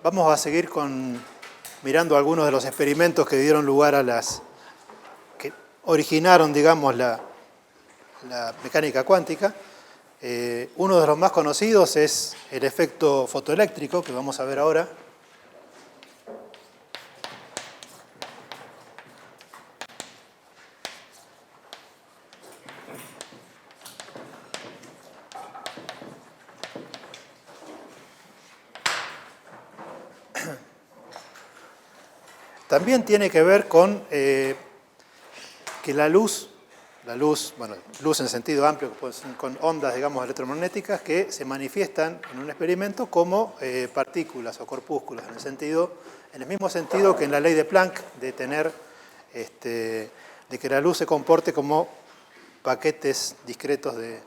Vamos a seguir mirando algunos de los experimentos que dieron lugar que originaron, digamos, la mecánica cuántica. Uno de los más conocidos es el efecto fotoeléctrico, que vamos a ver ahora. También tiene que ver con que la luz, bueno, luz en sentido amplio, pues, con ondas, digamos, electromagnéticas que se manifiestan en un experimento como partículas o corpúsculos, en el mismo sentido que en la ley de Planck, de que la luz se comporte como paquetes discretos de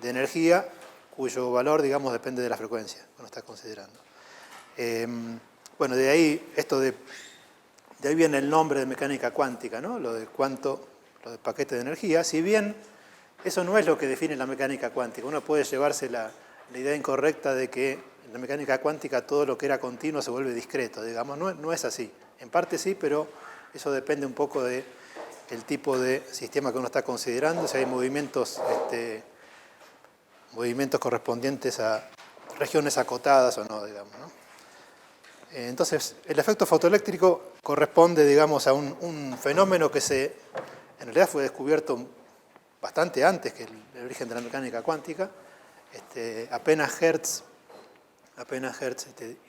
energía, cuyo valor, digamos, depende de la frecuencia que uno está considerando. Bueno, de ahí viene el nombre de mecánica cuántica, ¿no? Lo de paquete de energía. Si bien eso no es lo que define la mecánica cuántica, uno puede llevarse la idea incorrecta de que en la mecánica cuántica todo lo que era continuo se vuelve discreto, digamos. No es así. En parte sí, pero eso depende un poco del tipo de sistema que uno está considerando, si hay movimientos correspondientes a regiones acotadas o no, digamos, ¿no? Entonces, el efecto fotoeléctrico corresponde, digamos, a un fenómeno que en realidad fue descubierto bastante antes que el origen de la mecánica cuántica. Apenas Hertz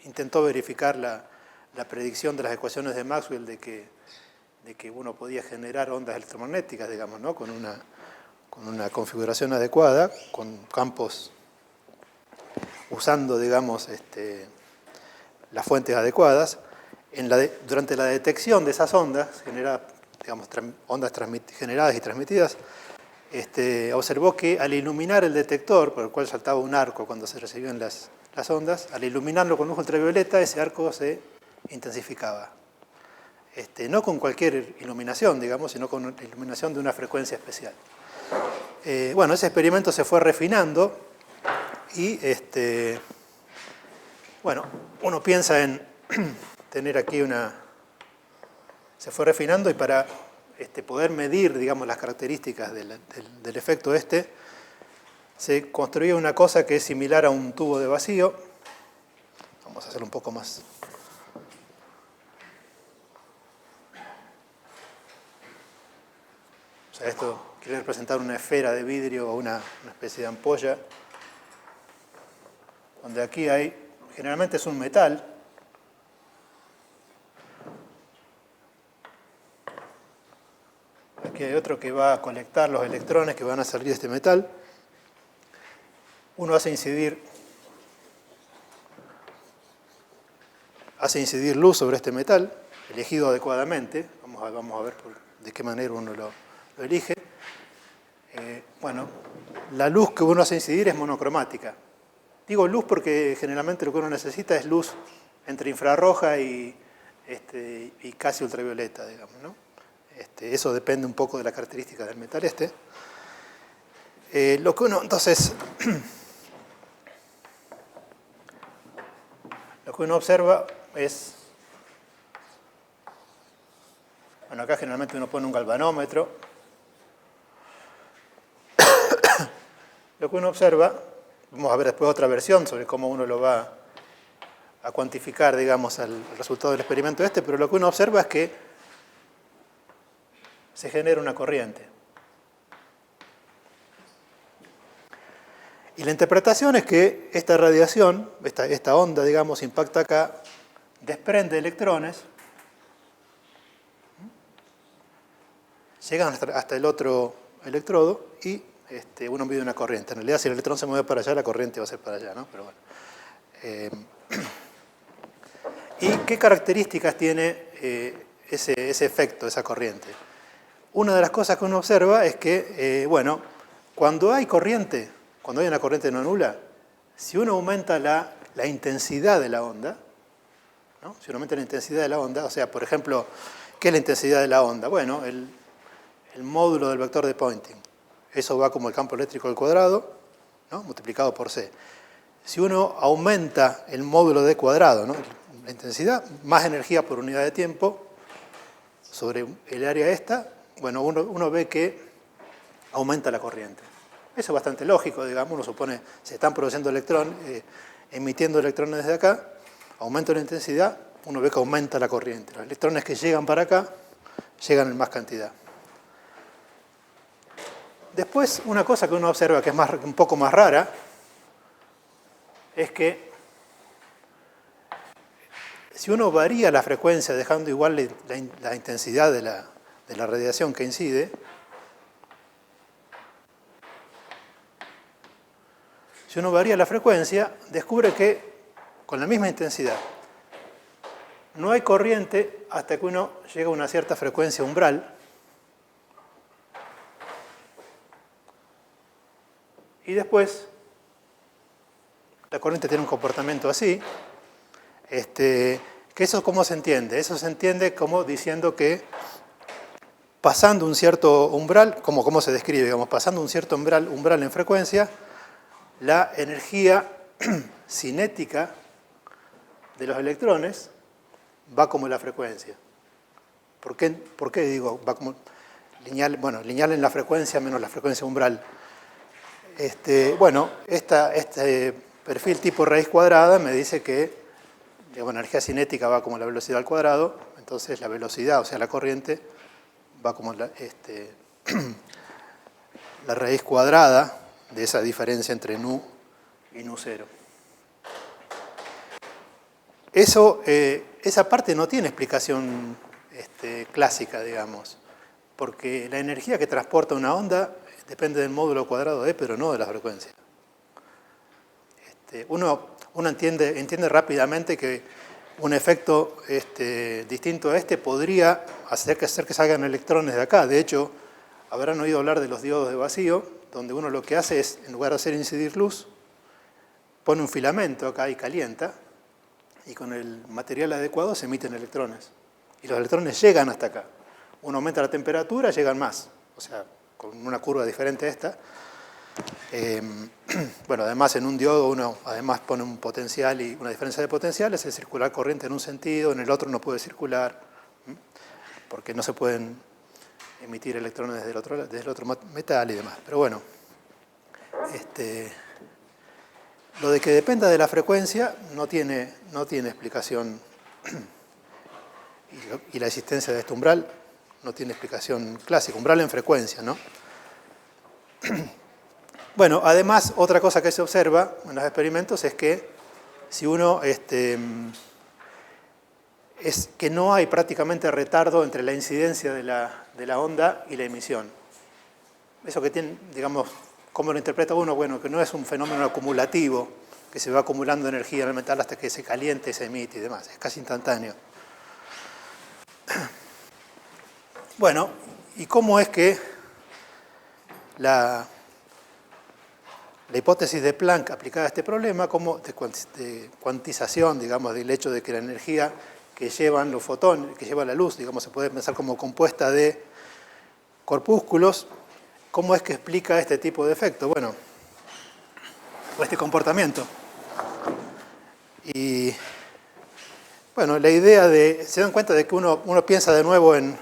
intentó verificar la predicción de las ecuaciones de Maxwell de que uno podía generar ondas electromagnéticas, digamos, ¿no? Con una configuración adecuada, con campos usando, digamos, las fuentes adecuadas. Durante la detección de esas ondas, ondas generadas y transmitidas, observó que al iluminar el detector, por el cual saltaba un arco cuando se recibían las ondas, al iluminarlo con luz ultravioleta, ese arco se intensificaba. No con cualquier iluminación, digamos, sino con la iluminación de una frecuencia especial. Bueno, ese experimento se fue refinando y bueno, uno piensa en tener aquí se fue refinando y para poder medir, digamos, las características del efecto se construía una cosa que es similar a un tubo de vacío. Vamos a hacerlo un poco más. O sea, esto quiere representar una esfera de vidrio o una especie de ampolla, donde aquí generalmente es un metal. Aquí hay otro que va a conectar los electrones que van a salir de este metal. Uno hace incidir luz sobre este metal, elegido adecuadamente. Vamos a ver de qué manera uno lo elige. Bueno, la luz que uno hace incidir es monocromática. Digo luz porque generalmente lo que uno necesita es luz entre infrarroja y casi ultravioleta, digamos, ¿no? Eso depende un poco de la característica del metal entonces, lo que uno observa es, bueno, acá generalmente uno pone un galvanómetro. Lo que uno observa, vamos a ver después otra versión sobre cómo uno lo va a cuantificar, digamos, al resultado del experimento pero lo que uno observa es que se genera una corriente. Y la interpretación es que esta radiación, esta onda, digamos, impacta acá, desprende electrones, llegan hasta el otro electrodo y uno mide una corriente. En realidad, si el electrón se mueve para allá, la corriente va a ser para allá, ¿no? Pero bueno. ¿Y qué características tiene ese efecto, esa corriente? Una de las cosas que uno observa es que, bueno, cuando hay una corriente no nula, si uno aumenta la intensidad de la onda, ¿no? Si uno aumenta la intensidad de la onda, o sea, por ejemplo, ¿qué es la intensidad de la onda? Bueno, el módulo del vector de Poynting. Eso va como el campo eléctrico al cuadrado, ¿no? Multiplicado por C. Si uno aumenta el módulo de cuadrado, ¿no? la intensidad, más energía por unidad de tiempo sobre el área esta, bueno, uno ve que aumenta la corriente. Eso es bastante lógico, digamos, uno supone, se están produciendo electrones, emitiendo electrones desde acá, aumenta la intensidad, uno ve que aumenta la corriente. Los electrones que llegan para acá, llegan en más cantidad. Después, una cosa que uno observa que es un poco más rara, es que si uno varía la frecuencia dejando igual la intensidad de la radiación que incide, si uno varía la frecuencia, descubre que con la misma intensidad no hay corriente hasta que uno llega a una cierta frecuencia umbral. Y después, la corriente tiene un comportamiento así. Que eso, ¿cómo se entiende? Eso se entiende como diciendo que pasando un cierto umbral, ¿cómo se describe? Digamos, pasando un cierto umbral en frecuencia, la energía cinética de los electrones va como la frecuencia. ¿Por qué digo va como lineal? Bueno, lineal en la frecuencia menos la frecuencia umbral. Bueno, este perfil tipo raíz cuadrada me dice que la energía cinética va como la velocidad al cuadrado, entonces la velocidad, o sea, la corriente, va como la raíz cuadrada de esa diferencia entre nu y nu cero. Esa parte no tiene explicación clásica, digamos, porque la energía que transporta una onda depende del módulo cuadrado de, pero no de la frecuencia. Uno entiende rápidamente que un efecto distinto a podría hacer que salgan electrones de acá. De hecho, habrán oído hablar de los diodos de vacío, donde uno lo que hace es, en lugar de hacer incidir luz, pone un filamento acá y calienta, y con el material adecuado se emiten electrones. Y los electrones llegan hasta acá. Uno aumenta la temperatura, llegan más. O sea, con una curva diferente a esta. Bueno, además en un diodo uno además pone un potencial y una diferencia de potenciales, es circular corriente en un sentido, en el otro no puede circular, porque no se pueden emitir electrones desde el otro metal y demás. Pero bueno, lo de que dependa de la frecuencia no tiene explicación, y la existencia de este umbral no tiene explicación clásica, umbral en frecuencia, ¿no? Bueno, además, otra cosa que se observa en los experimentos es que si uno es que no hay prácticamente retardo entre la incidencia de la onda y la emisión. Eso que tiene, digamos, ¿cómo lo interpreta uno? Bueno, que no es un fenómeno acumulativo, que se va acumulando energía en el metal hasta que se caliente, se emite y demás. Es casi instantáneo. Bueno, ¿y cómo es que la hipótesis de Planck aplicada a este problema, como de cuantización, digamos, del hecho de que la energía que llevan los fotones, que lleva la luz, digamos, se puede pensar como compuesta de corpúsculos, ¿cómo es que explica este tipo de efecto? Bueno, o este comportamiento. Y bueno, la idea se dan cuenta de que uno piensa de nuevo en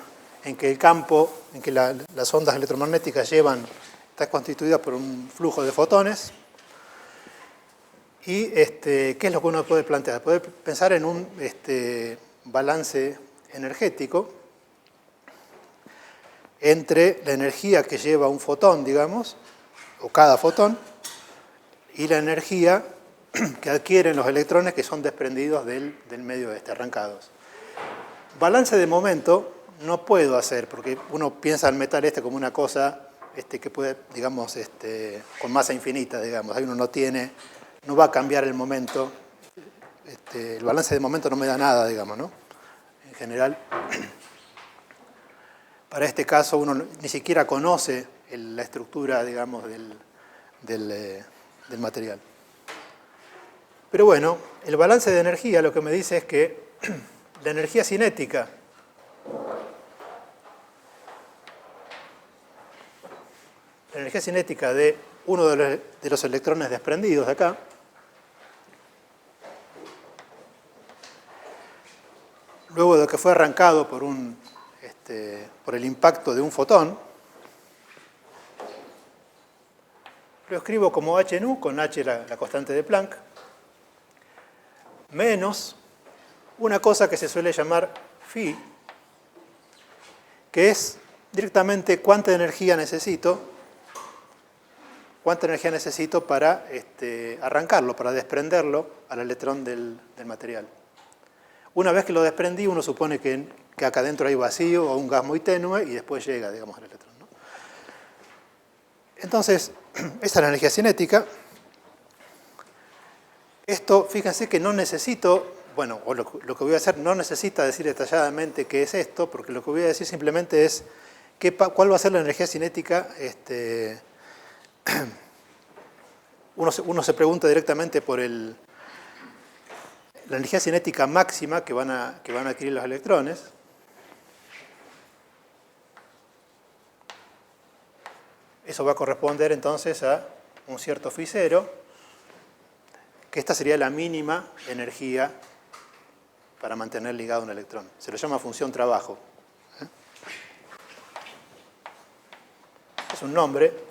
que el campo, en que las ondas electromagnéticas está constituida por un flujo de fotones. Y ¿qué es lo que uno puede plantear? Puede pensar en un balance energético entre la energía que lleva un fotón, digamos, o cada fotón, y la energía que adquieren los electrones que son desprendidos del medio arrancados. Balance de momento no puedo hacer, porque uno piensa el metal como una cosa que puede, digamos, con masa infinita, digamos. Ahí uno no va a cambiar el momento. El balance de momento no me da nada, digamos, ¿no? En general, para este caso uno ni siquiera conoce la estructura, digamos, del material. Pero bueno, el balance de energía lo que me dice es que la energía cinética de uno de los electrones desprendidos de acá luego de que fue arrancado por el impacto de un fotón, lo escribo como h nu, con h la constante de Planck, menos una cosa que se suele llamar phi, que es directamente cuánta energía necesito para arrancarlo, para desprenderlo al electrón del material. Una vez que lo desprendí, uno supone que acá adentro hay vacío o un gas muy tenue y después llega, digamos, el electrón, ¿no? Entonces, esta es la energía cinética. Esto, fíjense que no necesito, bueno, o lo que voy a hacer no necesita decir detalladamente qué es esto, porque lo que voy a decir simplemente es cuál va a ser la energía cinética. Uno se pregunta directamente por la energía cinética máxima que van a adquirir los electrones. Eso va a corresponder entonces a un cierto phi 0, que esta sería la mínima energía para mantener ligado un electrón. Se lo llama función trabajo. Es un nombre.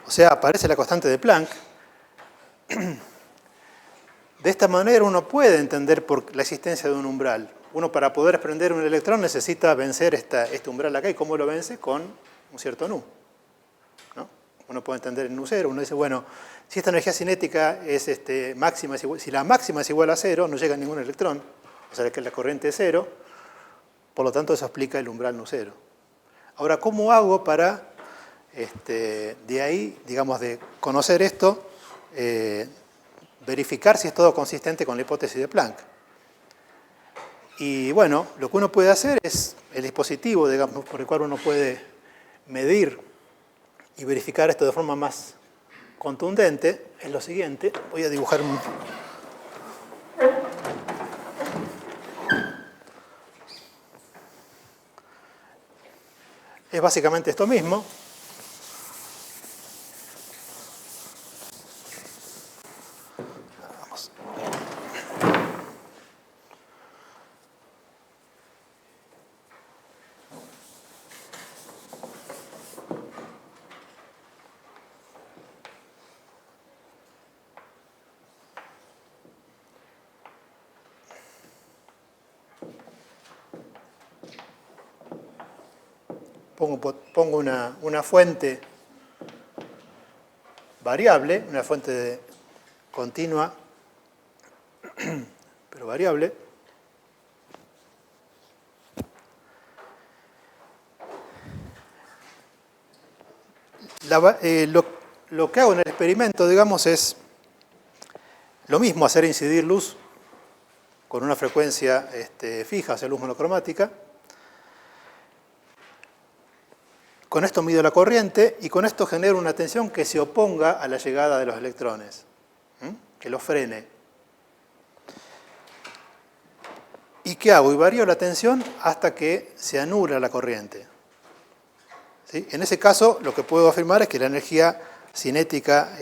O sea, aparece la constante de Planck. De esta manera uno puede entender por la existencia de un umbral. Uno, para poder desprender un electrón, necesita vencer este umbral acá. ¿Y cómo lo vence? Con un cierto nu, ¿no? Uno puede entender el nu cero. Uno dice, bueno, si esta energía cinética es máxima, si la máxima es igual a cero, no llega ningún electrón. O sea, que la corriente es cero. Por lo tanto, eso explica el umbral nu cero. Ahora, ¿cómo hago para, de ahí, digamos, de conocer esto, verificar si es todo consistente con la hipótesis de Planck? Y bueno, lo que uno puede hacer es el dispositivo, digamos, por el cual uno puede medir y verificar esto de forma más contundente, es lo siguiente. Voy a dibujar un... Es básicamente esto mismo. Vamos. Pongo una fuente variable, una fuente continua, pero variable. Lo que hago en el experimento, digamos, es lo mismo, hacer incidir luz con una frecuencia fija, o sea, luz monocromática. Con esto mido la corriente y con esto genero una tensión que se oponga a la llegada de los electrones, que los frene. ¿Y qué hago? Y varío la tensión hasta que se anula la corriente. ¿Sí? En ese caso, lo que puedo afirmar es que la energía cinética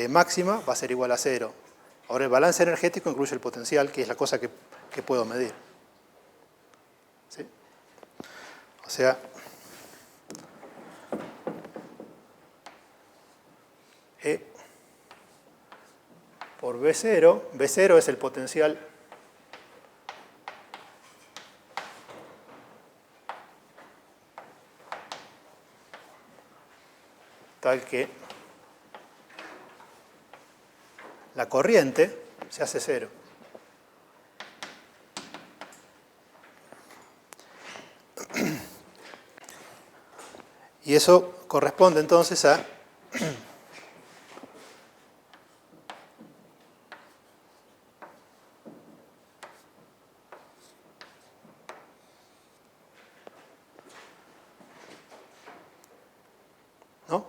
máxima va a ser igual a cero. Ahora, el balance energético incluye el potencial, que es la cosa que puedo medir. ¿Sí? O sea, E por V0, V0 es el potencial tal que la corriente se hace cero. Y eso corresponde entonces a ¿no?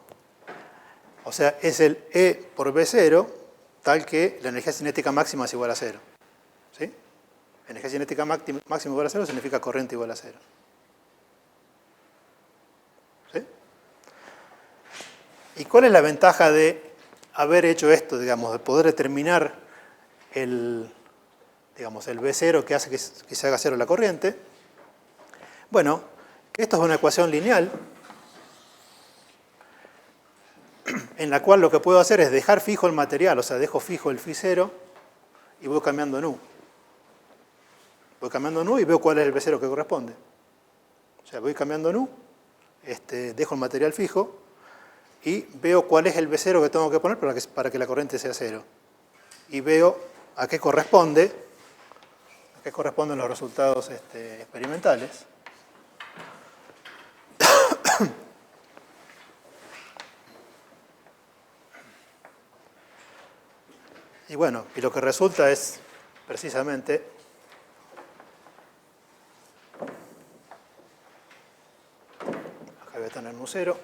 O sea, es el E por V0 tal que la energía cinética máxima es igual a cero. ¿Sí? Energía cinética máxima igual a cero significa corriente igual a cero. ¿Y cuál es la ventaja de haber hecho esto, digamos, de poder determinar digamos, el V0 que hace que se haga cero la corriente? Bueno, esto es una ecuación lineal en la cual lo que puedo hacer es dejar fijo el material, o sea, dejo fijo el φ0 y voy cambiando en U. Voy cambiando en U y veo cuál es el V0 que corresponde. O sea, voy cambiando en U, dejo el material fijo y veo cuál es el V0 que tengo que poner para que la corriente sea cero. Y veo a qué corresponden los resultados experimentales. Y bueno, y lo que resulta es precisamente acá voy a tener Nu0.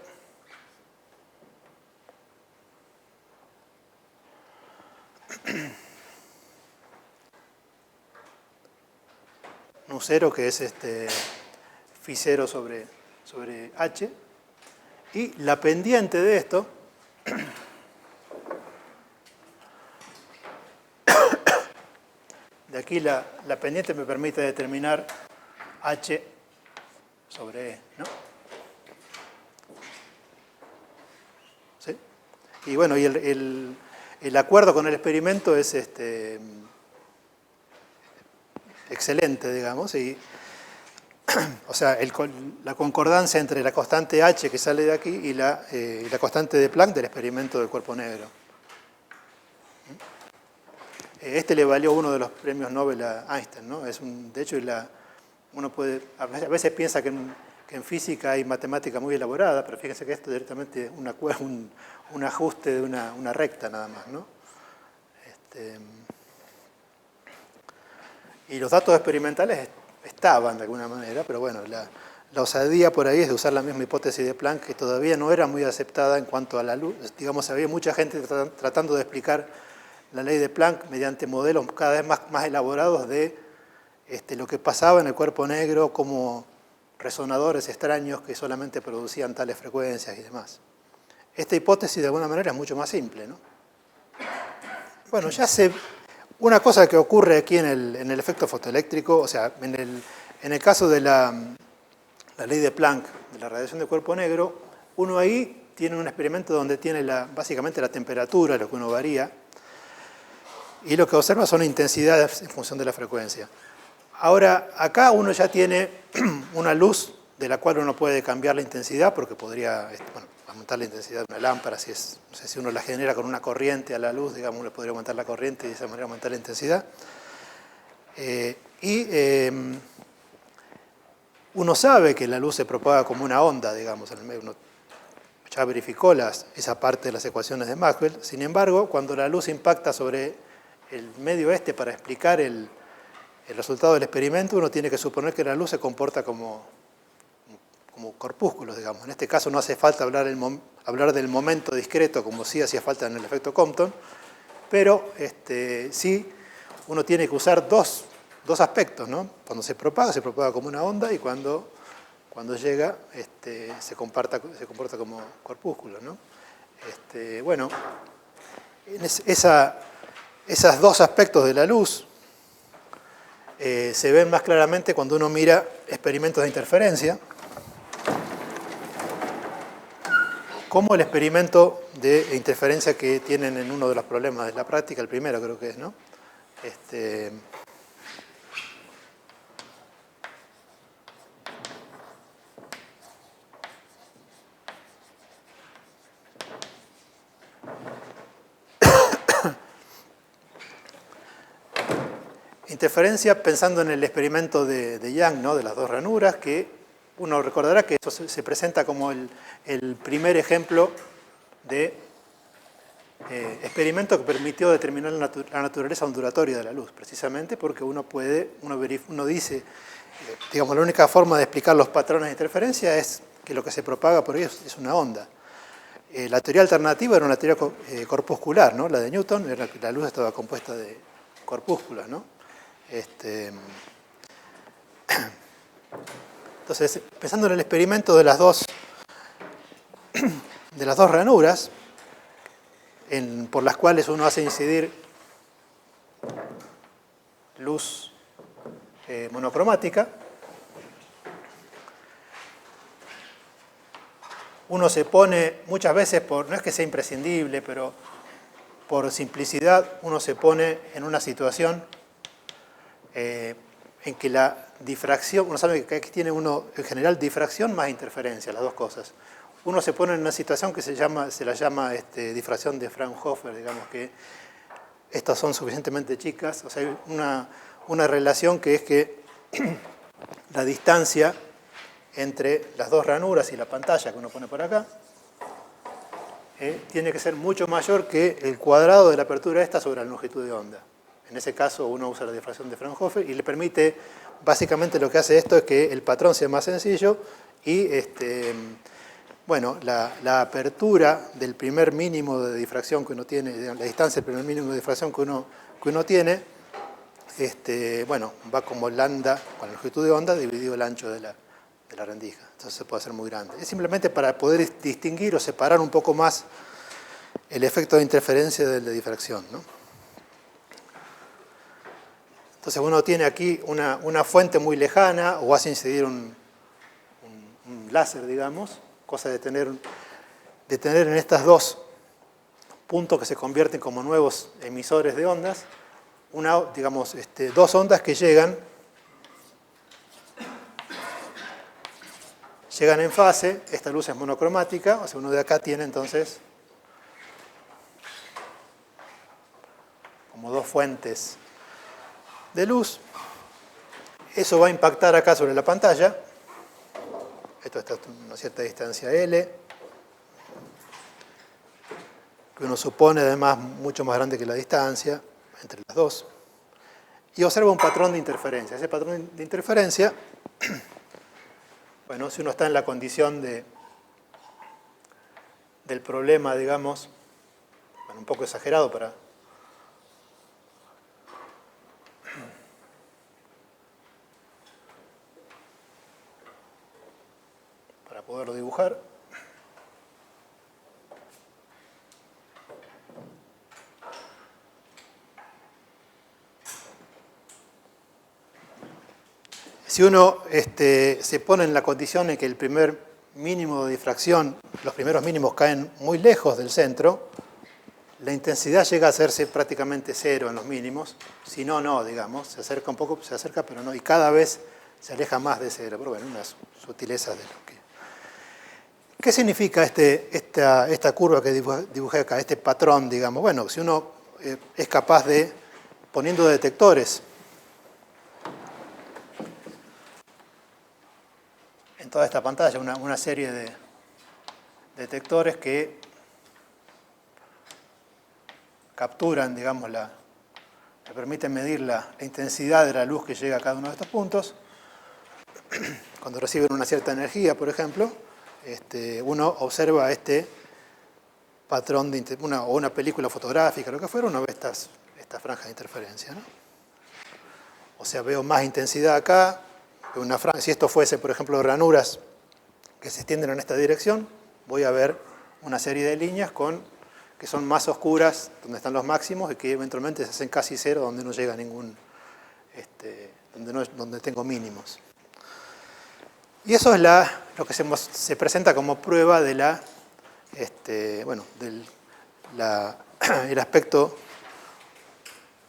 Nu0 que es φ0 sobre H. Y la pendiente de esto de aquí la pendiente me permite determinar H sobre E, ¿no? ¿Sí? Y bueno, y el acuerdo con el experimento es excelente, digamos, y o sea, la concordancia entre la constante H que sale de aquí y la constante de Planck del experimento del cuerpo negro. Le valió uno de los premios Nobel a Einstein, ¿no? De hecho, uno puede, a veces piensa que en física hay matemática muy elaborada, pero fíjense que esto es directamente un ajuste de una recta nada más, ¿no? Y los datos experimentales estaban de alguna manera, pero bueno, la osadía por ahí es de usar la misma hipótesis de Planck, que todavía no era muy aceptada en cuanto a la luz. Digamos, había mucha gente tratando de explicar la ley de Planck mediante modelos cada vez más elaborados de lo que pasaba en el cuerpo negro como resonadores extraños que solamente producían tales frecuencias y demás. Esta hipótesis de alguna manera es mucho más simple, ¿no? Bueno, una cosa que ocurre aquí en el efecto fotoeléctrico, o sea, en el caso de la ley de Planck, de la radiación de cuerpo negro, uno ahí tiene un experimento donde tiene básicamente la temperatura, lo que uno varía, y lo que observa son intensidades en función de la frecuencia. Ahora, acá uno ya tiene una luz de la cual uno puede cambiar la intensidad, porque podría aumentar la intensidad de una lámpara, no sé, si uno la genera con una corriente a la luz, digamos, uno podría aumentar la corriente y de esa manera aumentar la intensidad. Uno sabe que la luz se propaga como una onda, digamos, en el medio. Uno ya verificó esa parte de las ecuaciones de Maxwell. Sin embargo, cuando la luz impacta sobre el medio para explicar el resultado del experimento, uno tiene que suponer que la luz se comporta como corpúsculos, digamos. En este caso no hace falta hablar del momento discreto, como sí hacía falta en el efecto Compton, pero sí uno tiene que usar dos aspectos, ¿no? Cuando se propaga como una onda, y cuando llega se comporta como corpúsculo, ¿no? Bueno, esos dos aspectos de la luz se ven más claramente cuando uno mira experimentos de interferencia, como el experimento de interferencia que tienen en uno de los problemas de la práctica, el primero creo que es, ¿no? Interferencia pensando en el experimento de Young, ¿no? De las dos ranuras, que uno recordará que eso se presenta como el primer ejemplo de experimento que permitió determinar la naturaleza ondulatoria de la luz, precisamente porque uno dice, digamos, la única forma de explicar los patrones de interferencia es que lo que se propaga por ellos es una onda. La teoría alternativa era una teoría corpuscular, ¿no? La de Newton, la luz estaba compuesta de corpúsculos, ¿no? Entonces, pensando en el experimento de las dos de las dos ranuras, por las cuales uno hace incidir luz monocromática, uno se pone muchas veces, no es que sea imprescindible, pero por simplicidad uno se pone en una situación en que la difracción, uno sabe que aquí tiene uno en general difracción más interferencia, las dos cosas. Uno se pone en una situación que se la llama difracción de Fraunhofer, digamos que estas son suficientemente chicas, o sea, hay una relación que es que la distancia entre las dos ranuras y la pantalla que uno pone por acá tiene que ser mucho mayor que el cuadrado de la apertura esta sobre la longitud de onda. En ese caso uno usa la difracción de Fraunhofer y le permite, básicamente lo que hace esto es que el patrón sea más sencillo y bueno, la apertura del primer mínimo de difracción que uno tiene, la distancia del primer mínimo de difracción que uno tiene, bueno, va como lambda con la longitud de onda dividido el ancho de la rendija. Entonces se puede hacer muy grande. Es simplemente para poder distinguir o separar un poco más el efecto de interferencia del de difracción, ¿no? Entonces uno tiene aquí una fuente muy lejana o hace incidir un láser, digamos, cosa de tener en estas dos puntos que se convierten como nuevos emisores de ondas, digamos, dos ondas que llegan en fase. Esta luz es monocromática, o sea, uno de acá tiene entonces como dos fuentes de luz. Eso va a impactar acá sobre la pantalla. Esto está a una cierta distancia L, que uno supone además mucho más grande que la distancia entre las dos. Y observa un patrón de interferencia. Ese patrón de interferencia, bueno, si uno está en la condición del problema, digamos, bueno, un poco exagerado para poderlo dibujar. Si uno se pone en la condición en que el primer mínimo de difracción, los primeros mínimos caen muy lejos del centro, la intensidad llega a hacerse prácticamente cero en los mínimos, si no, no, digamos, se acerca un poco, se acerca, pero no, y cada vez se aleja más de cero, pero bueno, unas sutilezas de lo que... ¿Qué significa esta curva que dibujé acá, este patrón, digamos? Bueno, si uno es capaz de, poniendo detectores en toda esta pantalla, una serie de detectores que capturan, digamos, le permiten medir la intensidad de la luz que llega a cada uno de estos puntos. Cuando reciben una cierta energía, por ejemplo, uno observa este patrón de una película fotográfica, lo que fuera, uno ve estas franjas de interferencia, ¿no? O sea, veo más intensidad acá, veo una franja. Si esto fuese, por ejemplo, ranuras que se extienden en esta dirección, voy a ver una serie de líneas que son más oscuras, donde están los máximos, y que eventualmente se hacen casi cero, donde no llega ningún, donde tengo mínimos. Y eso es lo que se presenta como prueba de el aspecto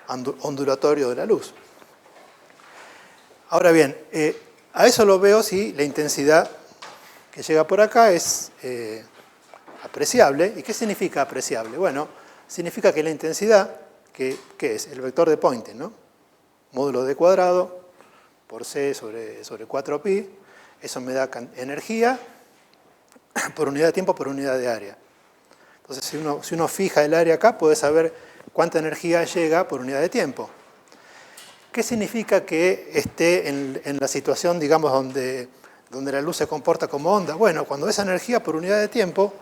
ondulatorio de la luz. Ahora bien, a eso lo veo si la intensidad que llega por acá es apreciable. ¿Y qué significa apreciable? Bueno, significa que la intensidad, ¿qué es? El vector de Poynting, ¿no? Módulo d cuadrado por c sobre 4pi. Eso me da energía por unidad de tiempo por unidad de área. Entonces, si uno fija el área acá, puede saber cuánta energía llega por unidad de tiempo. ¿Qué significa que esté en la situación, digamos, donde la luz se comporta como onda? Bueno, cuando esa energía por unidad de tiempo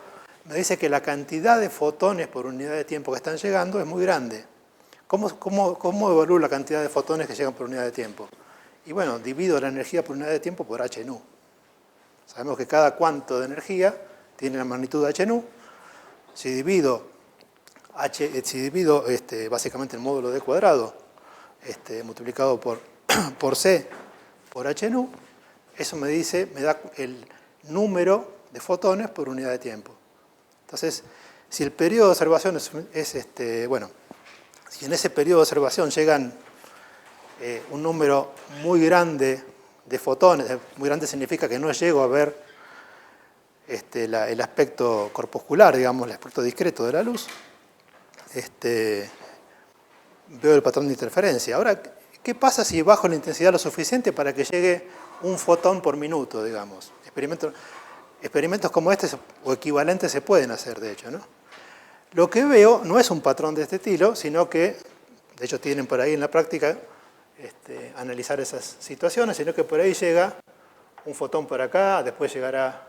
me dice que la cantidad de fotones por unidad de tiempo que están llegando es muy grande. ¿Cómo evalúo la cantidad de fotones que llegan por unidad de tiempo? Y bueno, divido la energía por unidad de tiempo por h nu. Sabemos que cada cuanto de energía tiene la magnitud de h nu. si divido básicamente el módulo d cuadrado multiplicado por c por h nu, eso me da el número de fotones por unidad de tiempo. Entonces, si el periodo de observación si en ese periodo de observación llegan un número muy grande de fotones, muy grande significa que no llego a ver el aspecto corpuscular, digamos, el aspecto discreto de la luz, veo el patrón de interferencia. Ahora, ¿qué pasa si bajo la intensidad lo suficiente para que llegue un fotón por minuto, digamos? Experimentos como este o equivalentes se pueden hacer, de hecho, ¿no? Lo que veo no es un patrón de este estilo, sino que, de hecho tienen por ahí en la práctica analizar esas situaciones, sino que por ahí llega un fotón por acá, después llegará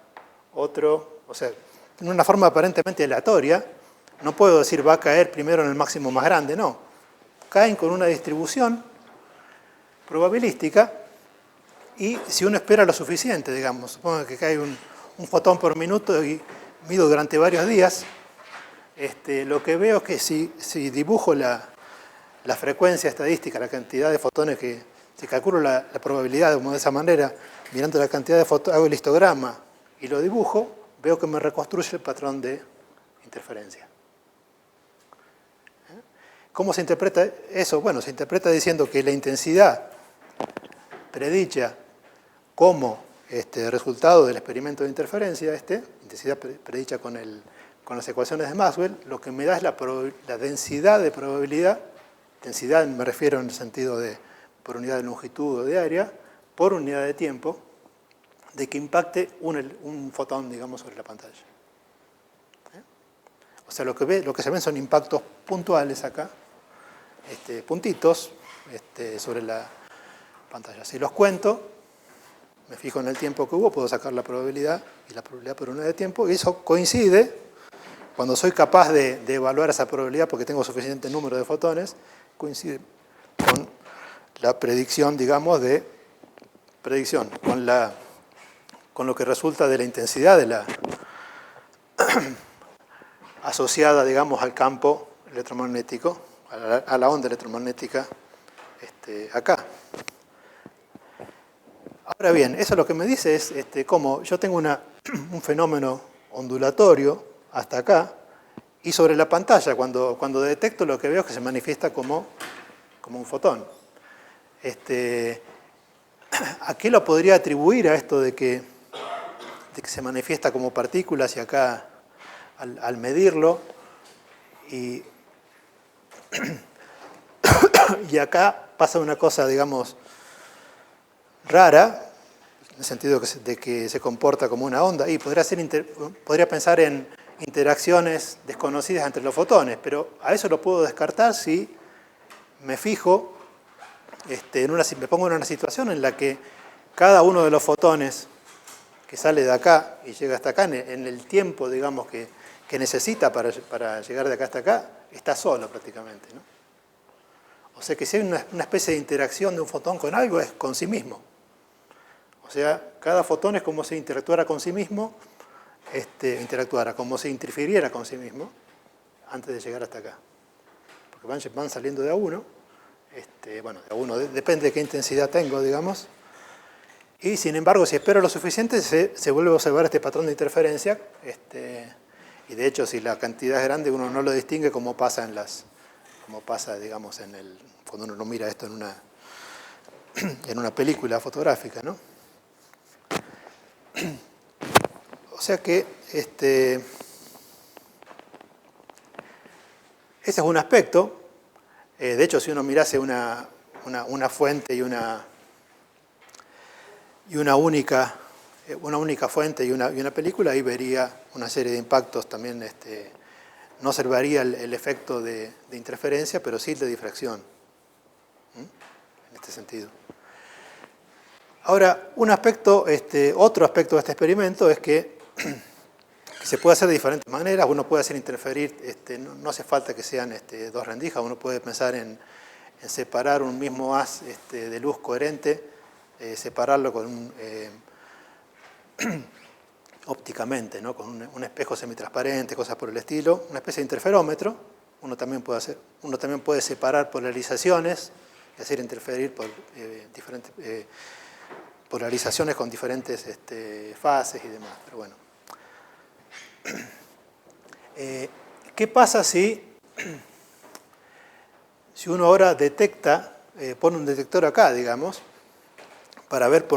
otro, o sea, en una forma aparentemente aleatoria. No puedo decir va a caer primero en el máximo más grande, no. Caen con una distribución probabilística y si uno espera lo suficiente, digamos, supongo que cae un fotón por minuto y mido durante varios días, lo que veo es que si dibujo la frecuencia estadística, la cantidad de fotones si calculo la probabilidad de esa manera, mirando la cantidad de fotones, hago el histograma y lo dibujo, veo que me reconstruye el patrón de interferencia. ¿Cómo se interpreta eso? Bueno, se interpreta diciendo que la intensidad predicha como resultado del experimento de interferencia, intensidad predicha con las ecuaciones de Maxwell, lo que me da es la densidad de probabilidad, densidad me refiero en el sentido de por unidad de longitud o de área, por unidad de tiempo, de que impacte un fotón, digamos, sobre la pantalla. O sea, lo que se ven son impactos puntuales acá, puntitos sobre la pantalla. Si los cuento, me fijo en el tiempo que hubo, puedo sacar la probabilidad y la probabilidad por unidad de tiempo, y eso coincide, cuando soy capaz de evaluar esa probabilidad porque tengo suficiente número de fotones, coincide con la predicción, digamos, con lo que resulta de la intensidad de asociada, digamos, al campo electromagnético, a la onda electromagnética acá. Ahora bien, eso lo que me dice es cómo yo tengo un fenómeno ondulatorio hasta acá, y sobre la pantalla, cuando detecto, lo que veo es que se manifiesta como un fotón. ¿A qué lo podría atribuir a esto de que se manifiesta como partículas y acá, al medirlo, y acá pasa una cosa, digamos, rara, en el sentido de que se comporta como una onda, y podría pensar en interacciones desconocidas entre los fotones, pero a eso lo puedo descartar si me fijo, me pongo en una situación en la que cada uno de los fotones que sale de acá y llega hasta acá, en el tiempo, digamos, que necesita para llegar de acá hasta acá, está solo prácticamente, ¿no? O sea que si hay una especie de interacción de un fotón con algo, es con sí mismo. O sea, cada fotón es como si interactuara con sí mismo, como si interfiriera con sí mismo antes de llegar hasta acá. Porque van saliendo de a uno, bueno, de a uno depende de qué intensidad tengo, digamos, y sin embargo, si espero lo suficiente, se vuelve a observar este patrón de interferencia, y de hecho, si la cantidad es grande, uno no lo distingue como pasa, digamos, cuando uno mira esto en una película fotográfica, ¿no? O sea que ese es un aspecto. De hecho, si uno mirase una fuente y una única fuente y una película, ahí vería una serie de impactos también. No observaría el efecto de interferencia, pero sí el de difracción, en este sentido. Ahora, otro aspecto de este experimento es que se puede hacer de diferentes maneras. Uno puede hacer interferir, no hace falta que sean dos rendijas, uno puede pensar en separar un mismo haz de luz coherente, separarlo con ópticamente, ¿no? Con un espejo semitransparente, cosas por el estilo, una especie de interferómetro. Uno también puede separar polarizaciones, es decir, interferir por diferentes polarizaciones con diferentes fases y demás. Pero bueno. ¿Qué pasa si uno ahora detecta, pone un detector acá, digamos, para ver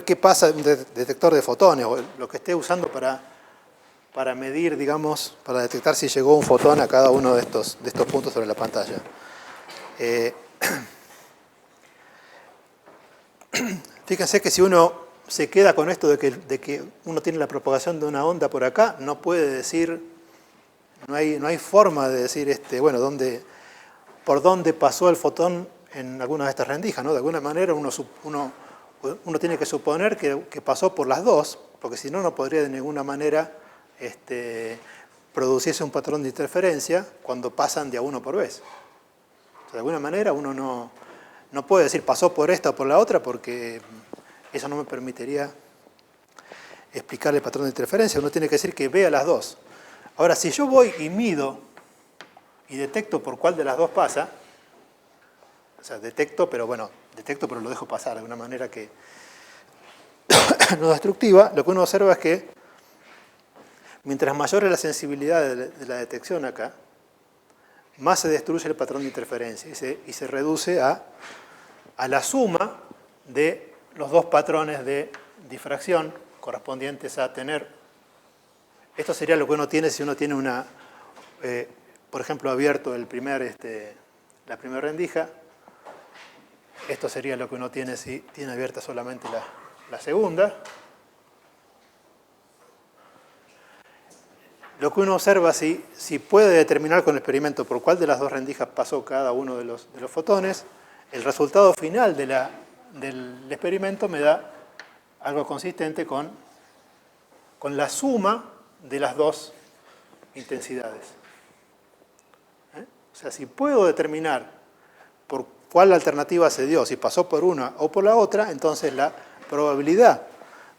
qué pasa, un detector de fotones, o lo que esté usando para medir, digamos, para detectar si llegó un fotón a cada uno de estos puntos sobre la pantalla? Fíjense que si uno se queda con esto de que uno tiene la propagación de una onda por acá, no puede decir, no hay forma de decir, bueno, por dónde pasó el fotón en alguna de estas rendijas, ¿no? De alguna manera uno tiene que suponer que pasó por las dos, porque si no, no podría de ninguna manera producirse un patrón de interferencia cuando pasan de a uno por vez. O sea, de alguna manera uno no puede decir pasó por esta o por la otra, porque eso no me permitiría explicar el patrón de interferencia. Uno tiene que decir que vea las dos. Ahora, si yo voy y mido y detecto por cuál de las dos pasa, o sea, detecto, pero lo dejo pasar de una manera que no destructiva, lo que uno observa es que mientras mayor es la sensibilidad de la detección acá, más se destruye el patrón de interferencia y se reduce a la suma de los dos patrones de difracción correspondientes a tener. Esto sería lo que uno tiene si uno tiene por ejemplo, abierto la primera rendija. Esto sería lo que uno tiene si tiene abierta solamente la segunda. Lo que uno observa, si puede determinar con el experimento por cuál de las dos rendijas pasó cada uno de los fotones, el resultado final del experimento me da algo consistente con la suma de las dos intensidades. O sea, si puedo determinar por cuál alternativa se dio, si pasó por una o por la otra, entonces la probabilidad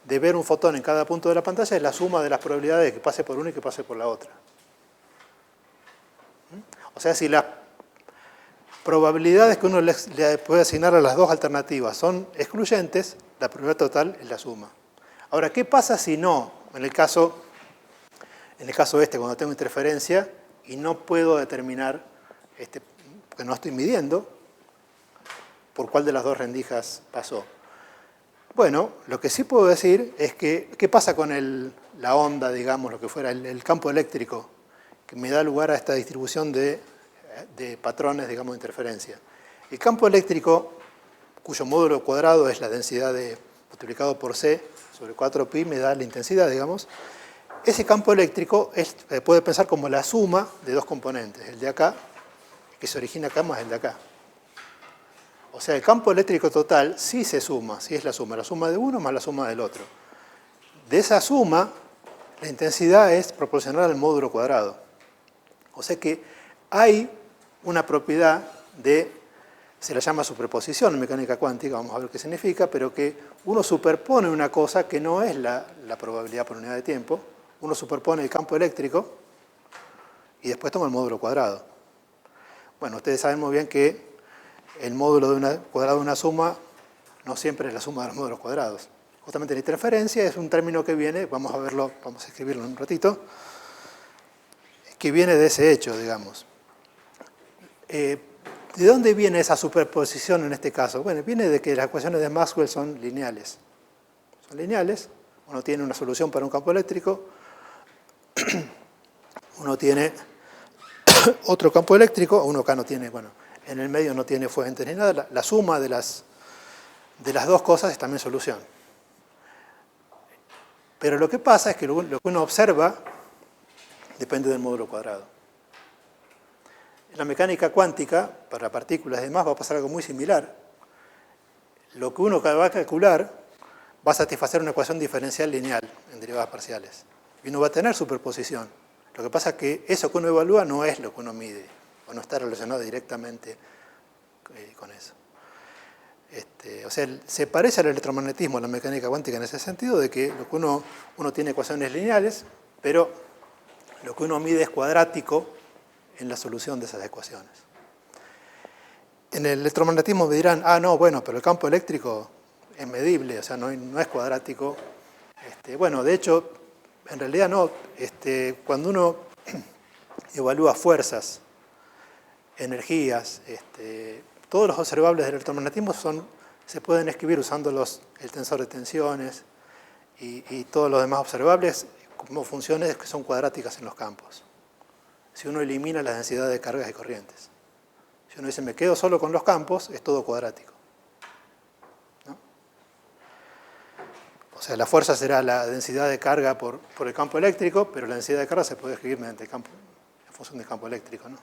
de ver un fotón en cada punto de la pantalla es la suma de las probabilidades de que pase por una y que pase por la otra. O sea, si las probabilidades que uno le puede asignar a las dos alternativas son excluyentes, la probabilidad total es la suma. Ahora, ¿qué pasa si no? En el caso cuando tengo interferencia y no puedo determinar, porque no estoy midiendo, por cuál de las dos rendijas pasó. Bueno, lo que sí puedo decir es que, ¿qué pasa con la onda, digamos, lo que fuera, el campo eléctrico, que me da lugar a esta distribución de patrones, digamos, de interferencia? El campo eléctrico, cuyo módulo cuadrado es la densidad multiplicado por C sobre 4pi, me da la intensidad, digamos. Ese campo eléctrico puede pensar como la suma de dos componentes, el de acá, que se origina acá, más el de acá. O sea, el campo eléctrico total sí se suma, sí es la suma de uno más la suma del otro. De esa suma, la intensidad es proporcional al módulo cuadrado. O sea que hay una propiedad se la llama superposición en mecánica cuántica, vamos a ver qué significa, pero que uno superpone una cosa que no es la probabilidad por unidad de tiempo. Uno superpone el campo eléctrico y después toma el módulo cuadrado. Bueno, ustedes saben muy bien que el módulo cuadrado de una suma no siempre es la suma de los módulos cuadrados. Justamente la interferencia es un término que viene, vamos a escribirlo en un ratito, que viene de ese hecho, digamos. ¿De dónde viene esa superposición en este caso? Bueno, viene de que las ecuaciones de Maxwell son lineales. Son lineales, uno tiene una solución para un campo eléctrico, uno tiene otro campo eléctrico, uno acá no tiene, bueno, en el medio no tiene fuentes ni nada, la suma de las dos cosas es también solución. Pero lo que pasa es que lo que uno observa depende del módulo cuadrado. En la mecánica cuántica, para partículas y demás, va a pasar algo muy similar. Lo que uno va a calcular va a satisfacer una ecuación diferencial lineal en derivadas parciales. Y uno va a tener superposición. Lo que pasa es que eso que uno evalúa no es lo que uno mide, o no está relacionado directamente con eso. O sea, se parece al electromagnetismo, a la mecánica cuántica en ese sentido, de que lo que uno tiene ecuaciones lineales, pero lo que uno mide es cuadrático en la solución de esas ecuaciones. En el electromagnetismo me dirán, no, bueno, pero el campo eléctrico es medible, o sea, no es cuadrático. Bueno, de hecho, en realidad no. Cuando uno evalúa fuerzas, energías, todos los observables del electromagnetismo se pueden escribir usando el tensor de tensiones y todos los demás observables como funciones que son cuadráticas en los campos. Si uno elimina las densidades de cargas y corrientes. Si uno dice, me quedo solo con los campos, es todo cuadrático, ¿no? O sea, la fuerza será la densidad de carga por el campo eléctrico, pero la densidad de carga se puede escribir mediante en función del campo eléctrico, ¿no?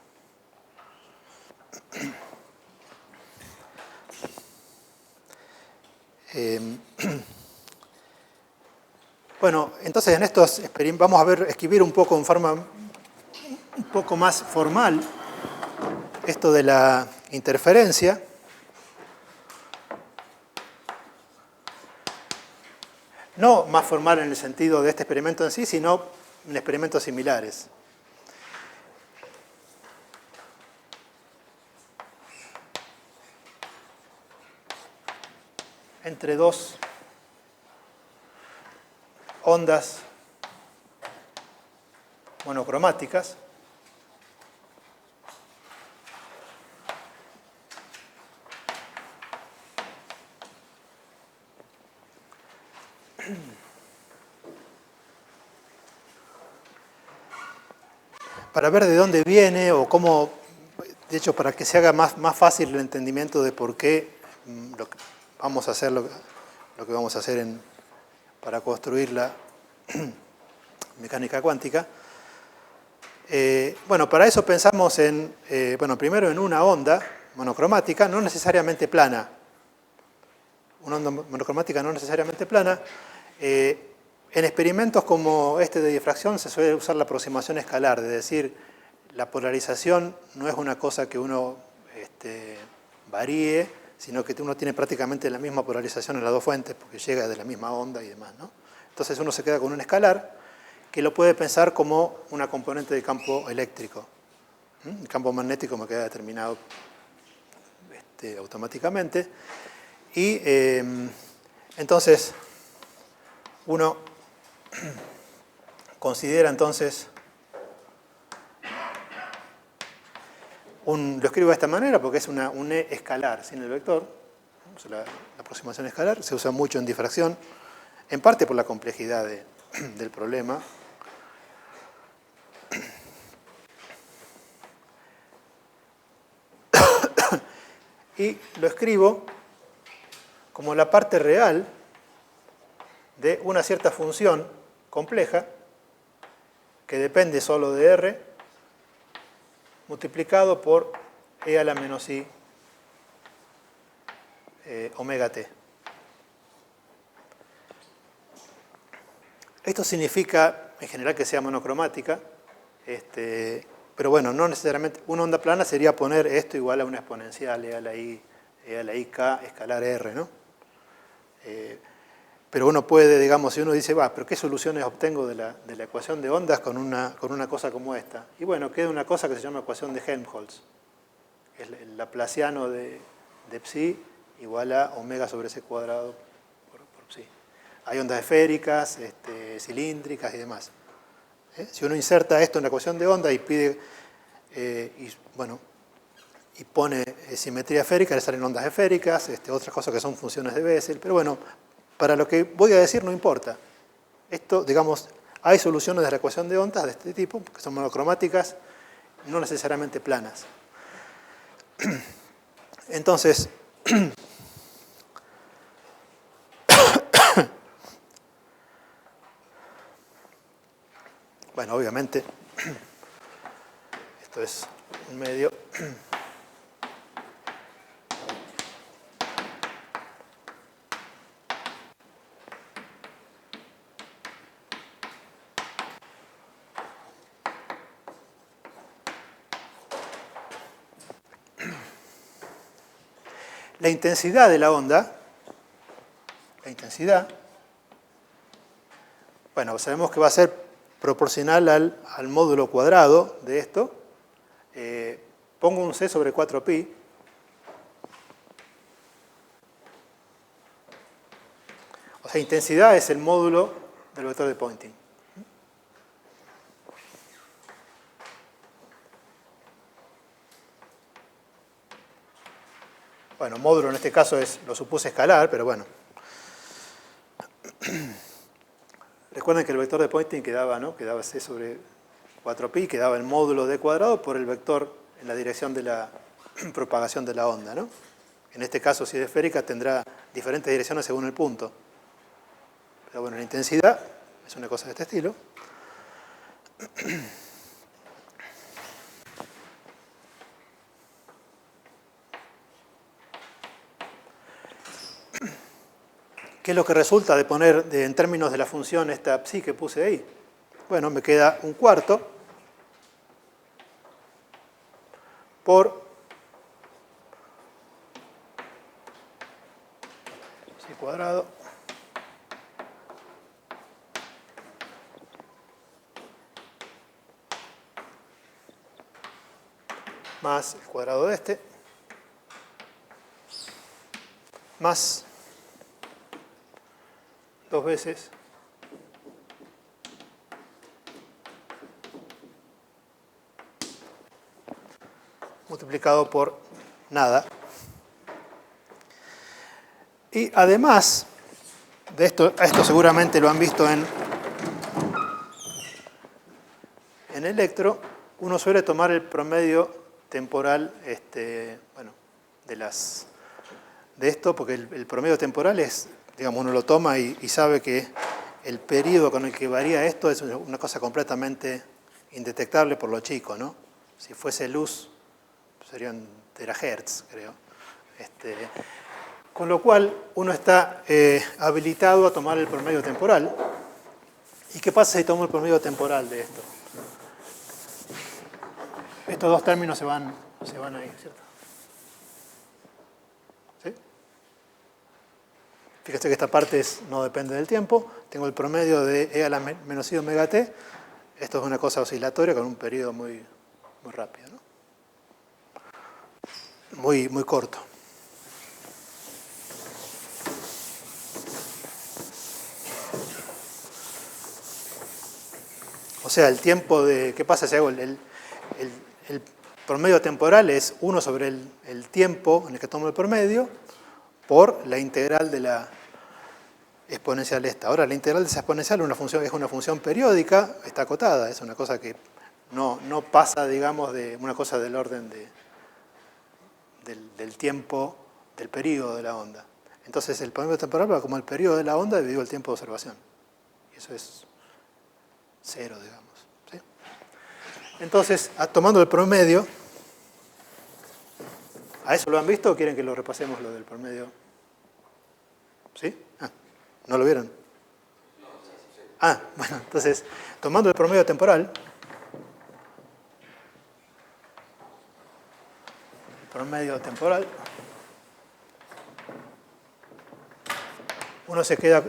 Bueno, entonces en estos experimentos vamos a escribir un poco en forma un poco más formal esto de la interferencia. No más formal en el sentido de este experimento en sí, sino en experimentos similares. Entre dos ondas monocromáticas. Para ver de dónde viene o cómo, de hecho, para que se haga más fácil el entendimiento de por qué vamos a hacer lo que vamos a hacer para construir la mecánica cuántica. Bueno, para eso pensamos primero en una onda monocromática, no necesariamente plana. Una onda monocromática no necesariamente plana. En experimentos como este de difracción se suele usar la aproximación escalar, de decir, la polarización no es una cosa que uno varíe, sino que uno tiene prácticamente la misma polarización en las dos fuentes, porque llega de la misma onda y demás, ¿no? Entonces uno se queda con un escalar que lo puede pensar como una componente del campo eléctrico. El campo magnético me queda determinado automáticamente. Y entonces uno considera entonces, lo escribo de esta manera porque es un E escalar sin el vector. La aproximación escalar se usa mucho en difracción, en parte por la complejidad del problema. Y lo escribo como la parte real de una cierta función compleja que depende solo de R multiplicado por E a la menos I omega t. Esto significa en general que sea monocromática, pero bueno, no necesariamente. Una onda plana sería poner esto igual a una exponencial E a la I K escalar R, ¿no? Pero uno puede, digamos, si uno dice, pero ¿qué soluciones obtengo de la ecuación de ondas con una cosa como esta? Y bueno, queda una cosa que se llama ecuación de Helmholtz. El laplaciano de psi igual a omega sobre c cuadrado por psi. Hay ondas esféricas, cilíndricas y demás. Si uno inserta esto en la ecuación de onda y pide, y pone simetría esférica, le salen ondas esféricas, otras cosas que son funciones de Bessel, pero bueno, para lo que voy a decir no importa. Esto, digamos, hay soluciones de la ecuación de ondas de este tipo, que son monocromáticas, no necesariamente planas. Entonces, bueno, obviamente, esto es un medio. La intensidad de la onda, bueno, sabemos que va a ser proporcional al módulo cuadrado de esto. Pongo un C sobre 4pi. O sea, intensidad es el módulo del vector de Poynting. Bueno, módulo en este caso lo supuse escalar, pero bueno. Recuerden que el vector de Poynting quedaba, ¿no? Quedaba C sobre 4pi, quedaba el módulo d cuadrado por el vector en la dirección de la propagación de la onda, ¿no? En este caso, si es esférica, tendrá diferentes direcciones según el punto. Pero bueno, la intensidad es una cosa de este estilo. ¿Qué es lo que resulta de poner en términos de la función esta psi que puse ahí? Bueno, me queda un cuarto por psi cuadrado más el cuadrado de este más 2 veces multiplicado por nada. Y además de esto seguramente lo han visto en electro, uno suele tomar el promedio temporal bueno, de esto, porque el promedio temporal es, digamos, uno lo toma y sabe que el periodo con el que varía esto es una cosa completamente indetectable por lo chico, ¿no? Si fuese luz, serían terahertz, creo. Con lo cual, uno está habilitado a tomar el promedio temporal. ¿Y qué pasa si tomo el promedio temporal de esto? Estos dos términos se van ahí, ¿cierto? ¿Sí? Fíjese que esta parte no depende del tiempo. Tengo el promedio de e a la menos i omega t. Esto es una cosa oscilatoria con un periodo muy rápido, ¿no? Muy corto. O sea, el tiempo de... ¿Qué pasa si hago el promedio temporal? Es 1 sobre el tiempo en el que tomo el promedio por la integral de la exponencial esta. Ahora, la integral de esa exponencial es una función periódica, está acotada, es una cosa que no pasa, digamos, de una cosa del orden del tiempo, del periodo de la onda. Entonces, el promedio temporal va como el periodo de la onda dividido el tiempo de observación. Y eso es 0, digamos. ¿Sí? Entonces, tomando el promedio, ¿a eso lo han visto o quieren que lo repasemos, lo del promedio? ¿Sí? ¿No lo vieron? Bueno, entonces, tomando el promedio temporal,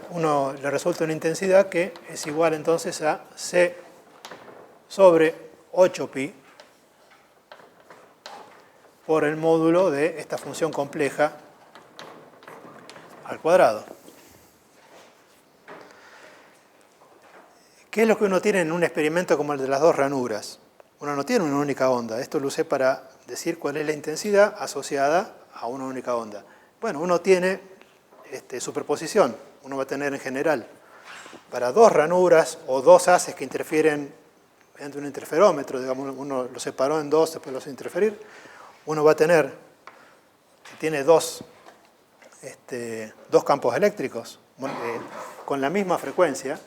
uno le resulta una intensidad que es igual entonces a C sobre 8pi por el módulo de esta función compleja al cuadrado. ¿Qué es lo que uno tiene en un experimento como el de las dos ranuras? Uno no tiene una única onda. Esto lo usé para decir cuál es la intensidad asociada a una única onda. Bueno, uno tiene superposición. Uno va a tener en general para dos ranuras o dos haces que interfieren mediante un interferómetro, digamos, uno lo separó en dos, después lo hace interferir. Uno va a tener, si tiene dos campos eléctricos con la misma frecuencia,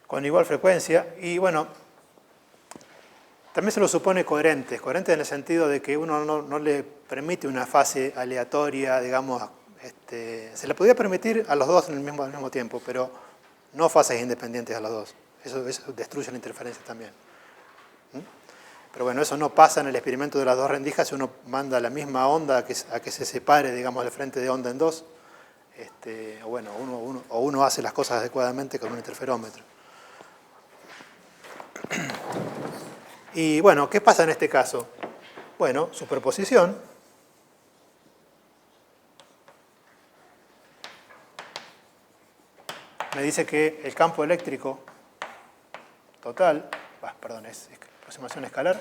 con igual frecuencia. Y bueno, también se lo supone coherente en el sentido de que uno no le permite una fase aleatoria, digamos, se le podía permitir a los dos al mismo tiempo, pero no fases independientes a los dos. Eso destruye la interferencia también. Pero bueno, eso no pasa en el experimento de las dos rendijas si uno manda la misma onda a que se separe, digamos, el frente de onda en dos. O bueno, uno hace las cosas adecuadamente con un interferómetro. Y bueno, ¿qué pasa en este caso? Bueno, superposición. Me dice que el campo eléctrico total, es aproximación escalar,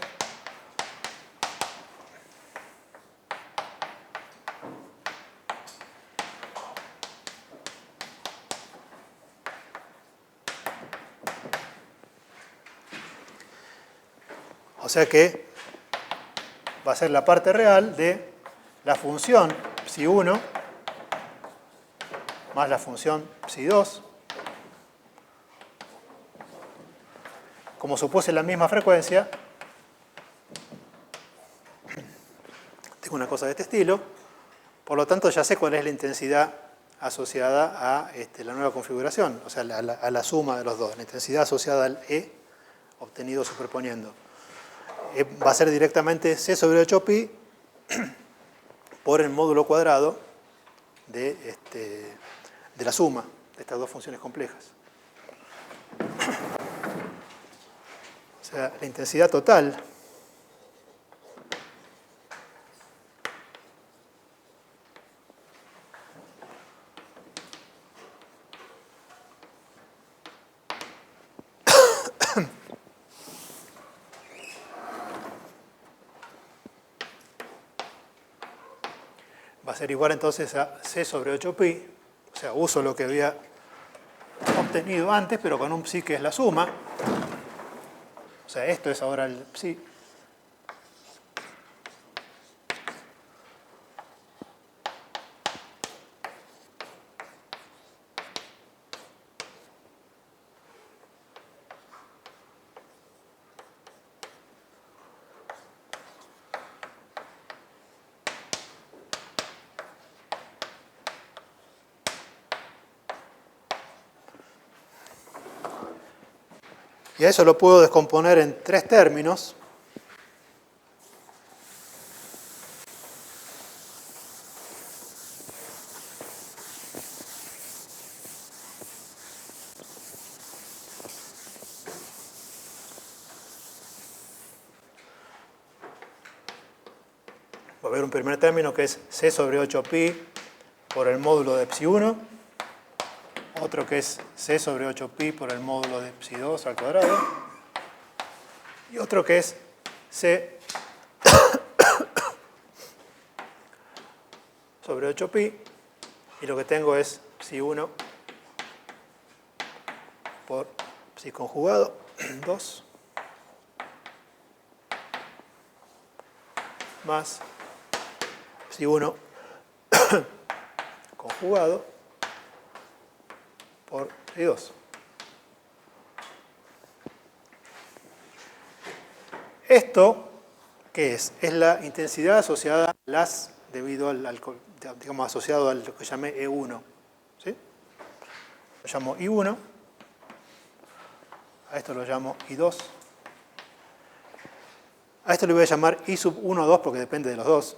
o sea que va a ser la parte real de la función psi1 más la función psi2. Como supuse la misma frecuencia, tengo una cosa de este estilo, por lo tanto ya sé cuál es la intensidad asociada a la nueva configuración, o sea, a la suma de los dos, la intensidad asociada al E obtenido superponiendo. Va a ser directamente C sobre 8pi por el módulo cuadrado de la suma de estas dos funciones complejas. O sea, la intensidad total va a ser igual entonces a C sobre 8pi, o sea, uso lo que había obtenido antes, pero con un psi que es la suma. O sea, esto es ahora el psi. Y a eso lo puedo descomponer en tres términos. Va a haber un primer término que es C sobre 8pi por el módulo de psi1. Otro que es C sobre 8pi por el módulo de psi2 al cuadrado. Y otro que es C sobre 8pi. Y lo que tengo es psi1 por psi conjugado, 2, más psi1 conjugado por psi2. Esto, ¿qué es? Es la intensidad asociada a las, debido digamos, asociado a lo que llamé E1. ¿Sí? Lo llamo I1, a esto lo llamo I2, a esto le voy a llamar I sub 1, 2 porque depende de los dos.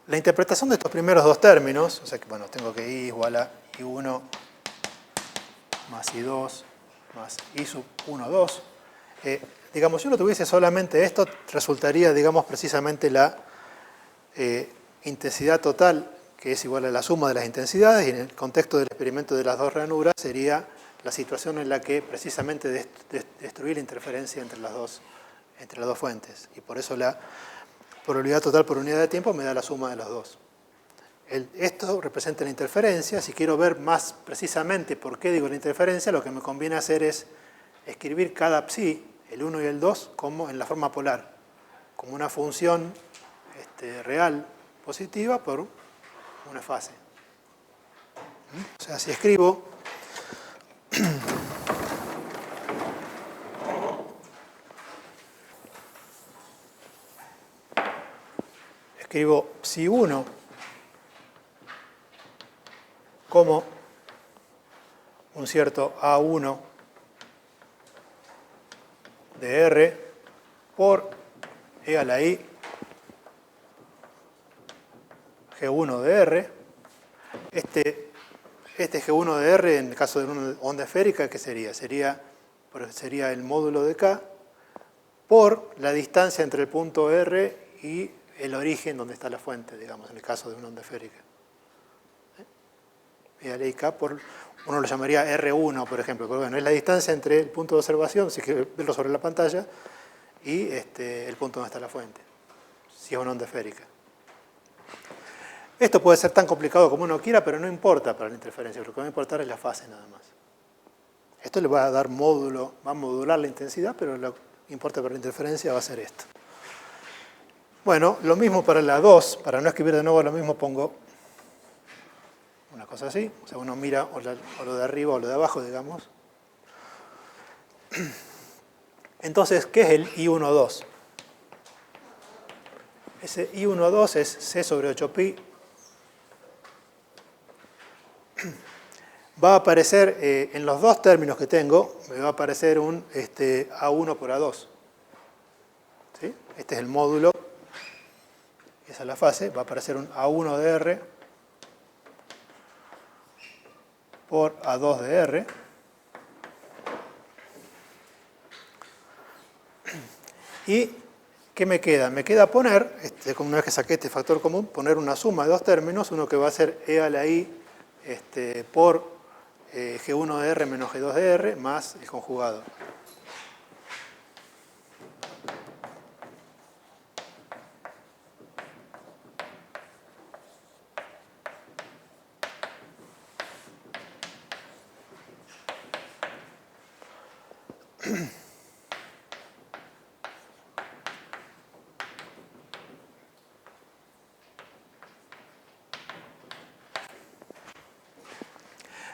La interpretación de estos primeros dos términos, o sea que bueno, tengo que I igual a I1 más I2 más I sub 1, 2. Digamos, si uno tuviese solamente esto, resultaría, digamos, precisamente la intensidad total, que es igual a la suma de las intensidades, y en el contexto del experimento de las dos ranuras sería la situación en la que precisamente destruir la interferencia entre las dos fuentes. Y por eso la probabilidad total por unidad de tiempo me da la suma de los dos. Esto representa la interferencia. Si quiero ver más precisamente por qué digo la interferencia, lo que me conviene hacer es escribir cada psi, el 1 y el 2, como en la forma polar, como una función real positiva por una fase. O sea, si escribo psi 1 como un cierto A1 de R por E a la I G1 de R. Este G1 de R, en el caso de una onda esférica, ¿qué sería? Sería el módulo de K por la distancia entre el punto R y el origen donde está la fuente, digamos, en el caso de una onda esférica. E a la I K por, uno lo llamaría R1, por ejemplo, pero bueno, es la distancia entre el punto de observación, si quieres verlo sobre la pantalla, y el punto donde está la fuente, si es una onda esférica. Esto puede ser tan complicado como uno quiera, pero no importa para la interferencia, lo que va a importar es la fase nada más. Esto le va a dar módulo, va a modular la intensidad, pero lo que importa para la interferencia va a ser esto. Bueno, lo mismo para la 2, para no escribir de nuevo lo mismo pongo una cosa así, o sea, uno mira o lo de arriba o lo de abajo, digamos. Entonces, ¿qué es el I12? Ese I12 es C sobre 8pi. Va a aparecer, en los dos términos que tengo, me va a aparecer un A1 por A2. ¿Sí? Este es el módulo, esa es la fase, va a aparecer un A1 de R por A2 de R. ¿Y qué me queda? Me queda poner, una vez que saqué este factor común, poner una suma de dos términos, uno que va a ser E a la I por G1 de R menos G2 de R más el conjugado.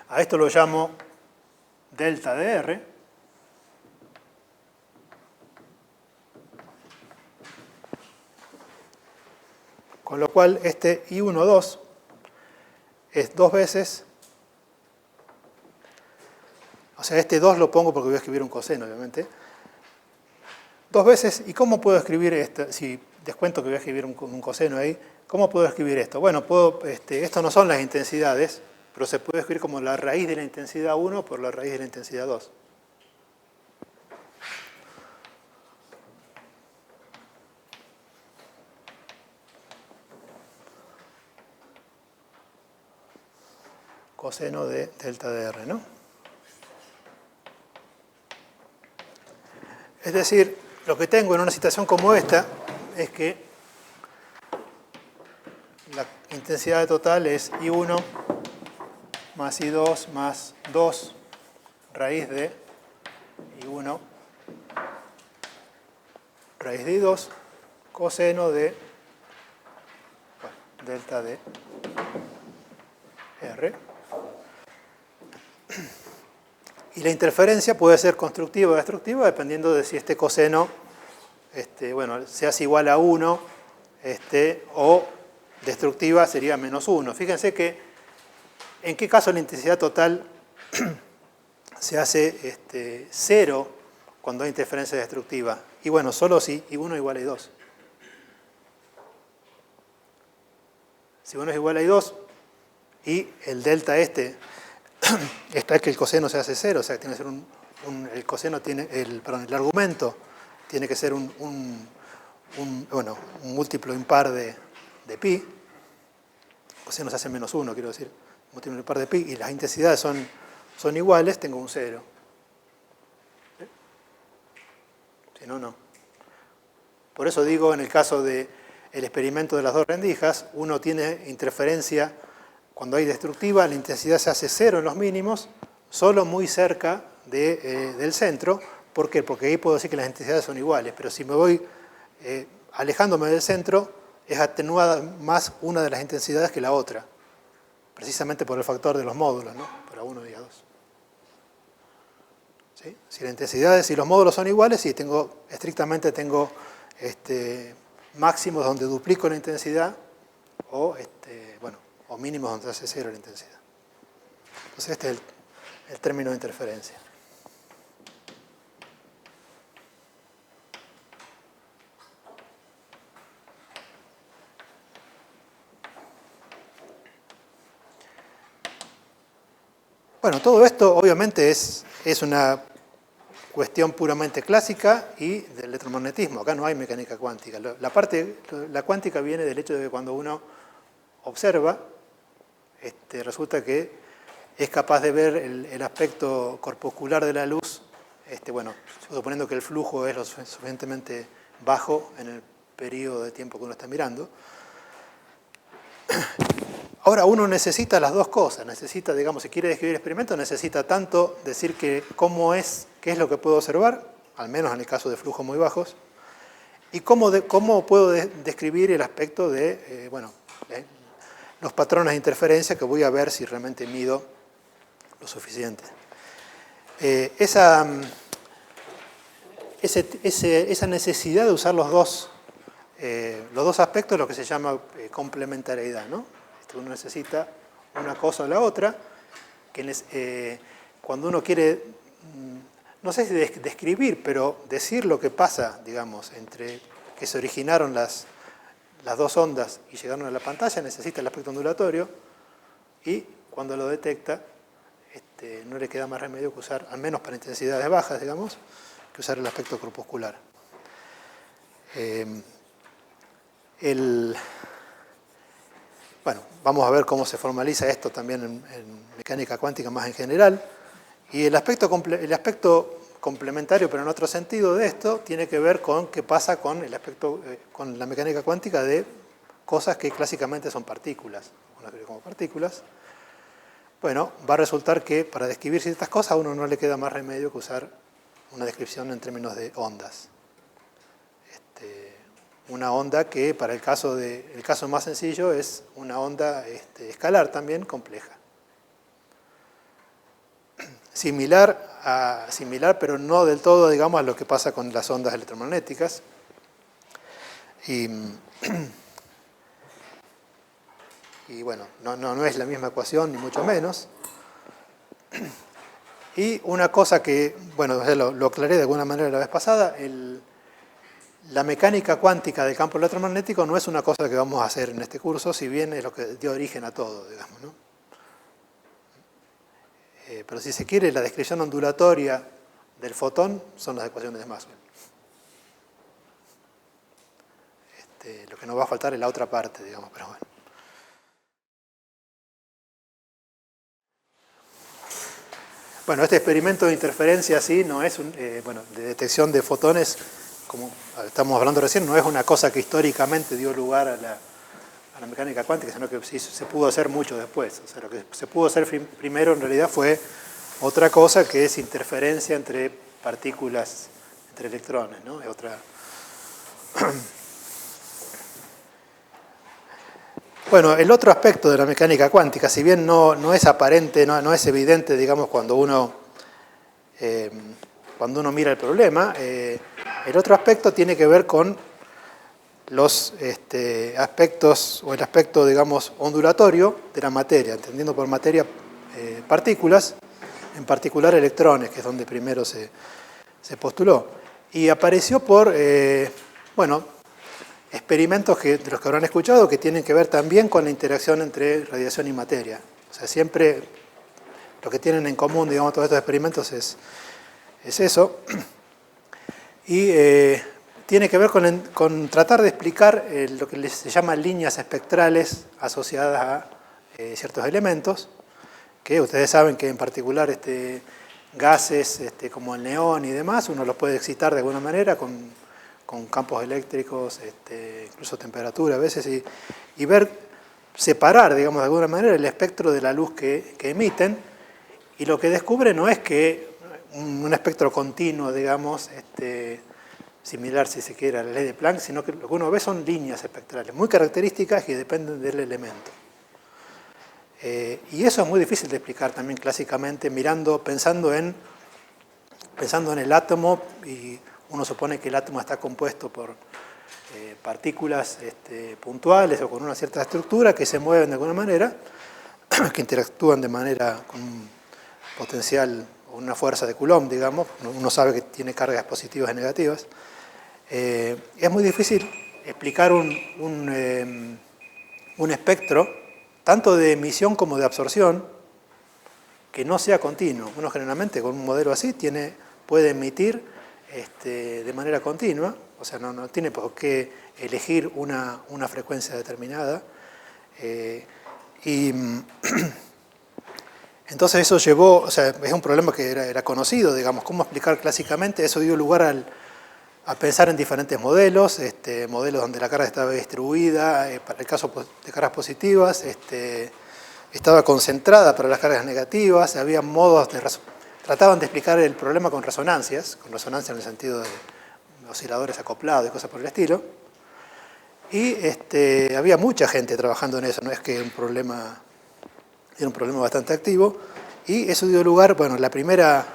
A esto lo llamo delta de R. Con lo cual este I12 es dos veces, o sea, este 2 lo pongo porque voy a escribir un coseno, obviamente. Dos veces, ¿y cómo puedo escribir esto? Si descuento que voy a escribir un coseno ahí, ¿cómo puedo escribir esto? Bueno, esto no son las intensidades, pero se puede escribir como la raíz de la intensidad 1 por la raíz de la intensidad 2. Coseno de delta de R, ¿no? Es decir, lo que tengo en una situación como esta es que la intensidad total es I1 más I2 más 2 raíz de I1 raíz de I2 coseno de delta de R. Y la interferencia puede ser constructiva o destructiva dependiendo de si este coseno se hace igual a 1 o destructiva sería menos 1. Fíjense que en qué caso la intensidad total se hace 0 cuando hay interferencia destructiva. Y bueno, solo si I1 igual a I2. Si 1 es igual a I2 y el delta está es que el coseno se hace 0, o sea, tiene que ser el coseno tiene, el argumento tiene que ser un múltiplo impar de pi. El coseno se hace menos 1, quiero decir, un múltiplo impar de pi, y las intensidades son iguales, tengo un 0. ¿Sí? Si no, no. Por eso digo, en el caso del experimento de las dos rendijas, uno tiene interferencia. Cuando hay destructiva, la intensidad se hace 0 en los mínimos, solo muy cerca del centro. ¿Por qué? Porque ahí puedo decir que las intensidades son iguales, pero si me voy alejándome del centro, es atenuada más una de las intensidades que la otra, precisamente por el factor de los módulos, ¿no? Por A1 y A2. ¿Sí? Si la intensidad, si los módulos son iguales, sí, estrictamente tengo máximos donde duplico la intensidad o, bueno, o mínimos donde hace cero la intensidad. Entonces este es el término de interferencia. Bueno, todo esto obviamente es una cuestión puramente clásica y del electromagnetismo. Acá no hay mecánica cuántica. La cuántica viene del hecho de que cuando uno observa, resulta que es capaz de ver el aspecto corpuscular de la luz, bueno, suponiendo que el flujo es lo suficientemente bajo en el periodo de tiempo que uno está mirando. Ahora uno necesita las dos cosas, necesita, digamos, si quiere describir el experimento, necesita tanto decir qué es lo que puedo observar, al menos en el caso de flujos muy bajos, y cómo puedo describir el aspecto de, bueno, los patrones de interferencia que voy a ver si realmente mido lo suficiente. Esa necesidad de usar los dos aspectos es lo que se llama complementariedad, ¿no? Uno necesita una cosa o la otra, que cuando uno quiere, no sé si describir, pero decir lo que pasa, digamos, entre que se originaron las dos ondas y llegaron a la pantalla, necesita el aspecto ondulatorio, y cuando lo detecta, no le queda más remedio que usar, al menos para intensidades bajas, digamos, que usar el aspecto corpuscular. Bueno, vamos a ver cómo se formaliza esto también en mecánica cuántica más en general. Y el aspecto complementario, pero en otro sentido de esto, tiene que ver con qué pasa con con la mecánica cuántica de cosas que clásicamente son partículas. Uno escribe como partículas. Bueno, va a resultar que para describir ciertas cosas a uno no le queda más remedio que usar una descripción en términos de ondas. Una onda que para el caso más sencillo es una onda escalar también compleja. Similar pero no del todo, digamos, a lo que pasa con las ondas electromagnéticas. Y bueno, no es la misma ecuación, ni mucho menos. Y una cosa que, bueno, lo aclaré de alguna manera la vez pasada, la mecánica cuántica del campo electromagnético no es una cosa que vamos a hacer en este curso, si bien es lo que dio origen a todo, digamos, ¿no? Pero si se quiere, la descripción ondulatoria del fotón son las ecuaciones de Maxwell. Lo que nos va a faltar es la otra parte, digamos, pero bueno. Bueno, este experimento de interferencia así no es bueno, de detección de fotones, como estamos hablando recién, no es una cosa que históricamente dio lugar a la mecánica cuántica, sino que sí se pudo hacer mucho después. O sea, lo que se pudo hacer primero en realidad fue otra cosa que es interferencia entre partículas, entre electrones, ¿no? Es otra. Bueno, el otro aspecto de la mecánica cuántica, si bien no es aparente, no es evidente, digamos, cuando uno mira el problema, el otro aspecto tiene que ver con los aspectos, o el aspecto, digamos, ondulatorio de la materia, entendiendo por materia partículas, en particular electrones, que es donde primero se postuló. Y apareció por, bueno, experimentos de los que habrán escuchado, que tienen que ver también con la interacción entre radiación y materia. O sea, siempre lo que tienen en común, digamos, todos estos experimentos es eso. Y tiene que ver con tratar de explicar lo que se llama líneas espectrales asociadas a ciertos elementos, que ustedes saben que en particular gases como el neón y demás, uno los puede excitar de alguna manera con campos eléctricos, incluso temperatura a veces, y separar, digamos, de alguna manera el espectro de la luz que emiten, y lo que descubre no es que un espectro continuo, digamos, similar, si se quiere, a la ley de Planck, sino que lo que uno ve son líneas espectrales muy características que dependen del elemento. Y eso es muy difícil de explicar también clásicamente, pensando en el átomo, y uno supone que el átomo está compuesto por partículas puntuales o con una cierta estructura que se mueven de alguna manera, que interactúan de manera con un potencial o una fuerza de Coulomb, digamos. Uno sabe que tiene cargas positivas y negativas. Es muy difícil explicar un espectro, tanto de emisión como de absorción, que no sea continuo. Uno generalmente con un modelo así puede emitir de manera continua, o sea, no tiene por qué elegir una frecuencia determinada. Y entonces eso llevó, o sea, es un problema que era conocido, digamos, cómo explicar clásicamente. Eso dio lugar a pensar en diferentes modelos, modelos donde la carga estaba distribuida, para el caso de cargas positivas, estaba concentrada para las cargas negativas, había modos trataban de explicar el problema con resonancia en el sentido de osciladores acoplados y cosas por el estilo. Y había mucha gente trabajando en eso, no es que era un problema bastante activo, y eso dio lugar, bueno, la primera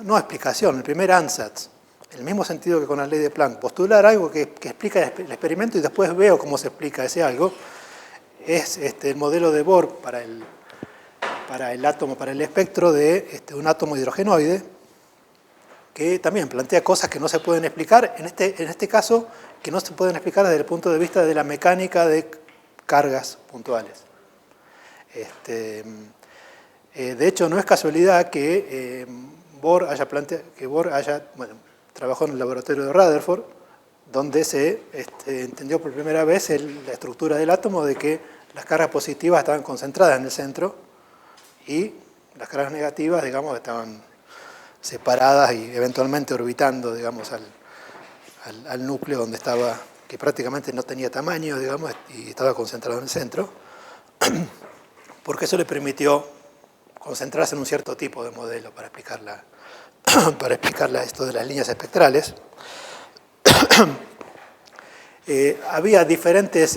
no explicación, el primer ansatz, en el mismo sentido que con la ley de Planck, postular algo que explica el experimento y después veo cómo se explica ese algo, es el modelo de Bohr para el átomo, para el espectro de un átomo hidrogenoide, que también plantea cosas que no se pueden explicar, en este caso, que no se pueden explicar desde el punto de vista de la mecánica de cargas puntuales. De hecho, no es casualidad que Bohr trabajó en el laboratorio de Rutherford, donde se entendió por primera vez la estructura del átomo, de que las cargas positivas estaban concentradas en el centro y las cargas negativas, digamos, estaban separadas y eventualmente orbitando, digamos, al núcleo donde estaba, que prácticamente no tenía tamaño, digamos, y estaba concentrado en el centro, porque eso le permitió concentrarse en un cierto tipo de modelo para explicarla esto de las líneas espectrales. Había diferentes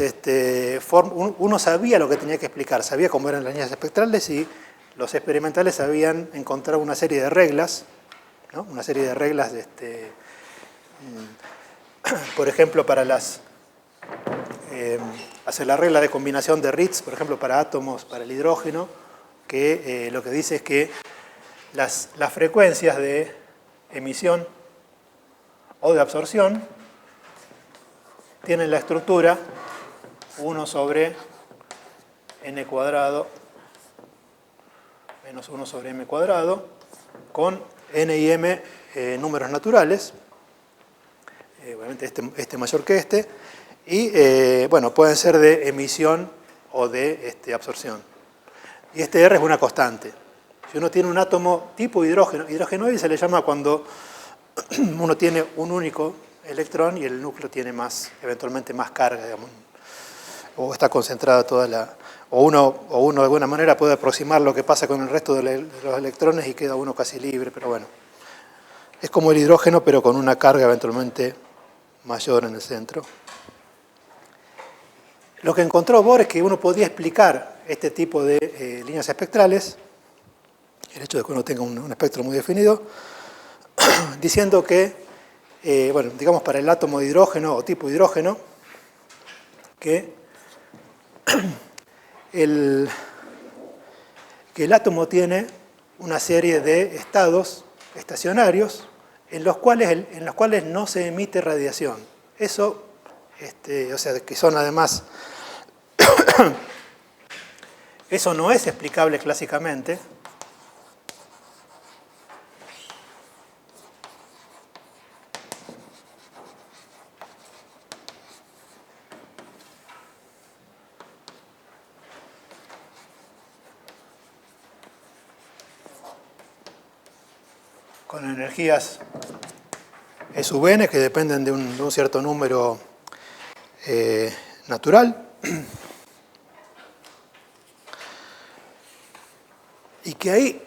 uno sabía lo que tenía que explicar, sabía cómo eran las líneas espectrales, y los experimentales habían encontrado una serie de reglas, ¿no? Una serie de reglas, por ejemplo, para hacer la regla de combinación de Ritz, por ejemplo, para átomos, para el hidrógeno, que lo que dice es que las frecuencias de emisión o de absorción tienen la estructura 1 sobre n cuadrado menos 1 sobre m cuadrado, con n y m números naturales, obviamente este mayor que este, y bueno, pueden ser de emisión o de absorción. Y este R es una constante. Si uno tiene un átomo tipo hidrogenoide se le llama cuando uno tiene un único electrón y el núcleo tiene eventualmente más carga, digamos, o está concentrada o uno de alguna manera puede aproximar lo que pasa con el resto de los electrones y queda uno casi libre, pero bueno, es como el hidrógeno, pero con una carga eventualmente mayor en el centro. Lo que encontró Bohr es que uno podía explicar este tipo de líneas espectrales, el hecho de que uno tenga un espectro muy definido, diciendo que, bueno, digamos para el átomo de hidrógeno o tipo hidrógeno, que el átomo tiene una serie de estados estacionarios en los cuales no se emite radiación. Eso, o sea, que son además, eso no es explicable clásicamente. Con energías SUN que dependen de un cierto número natural, y que ahí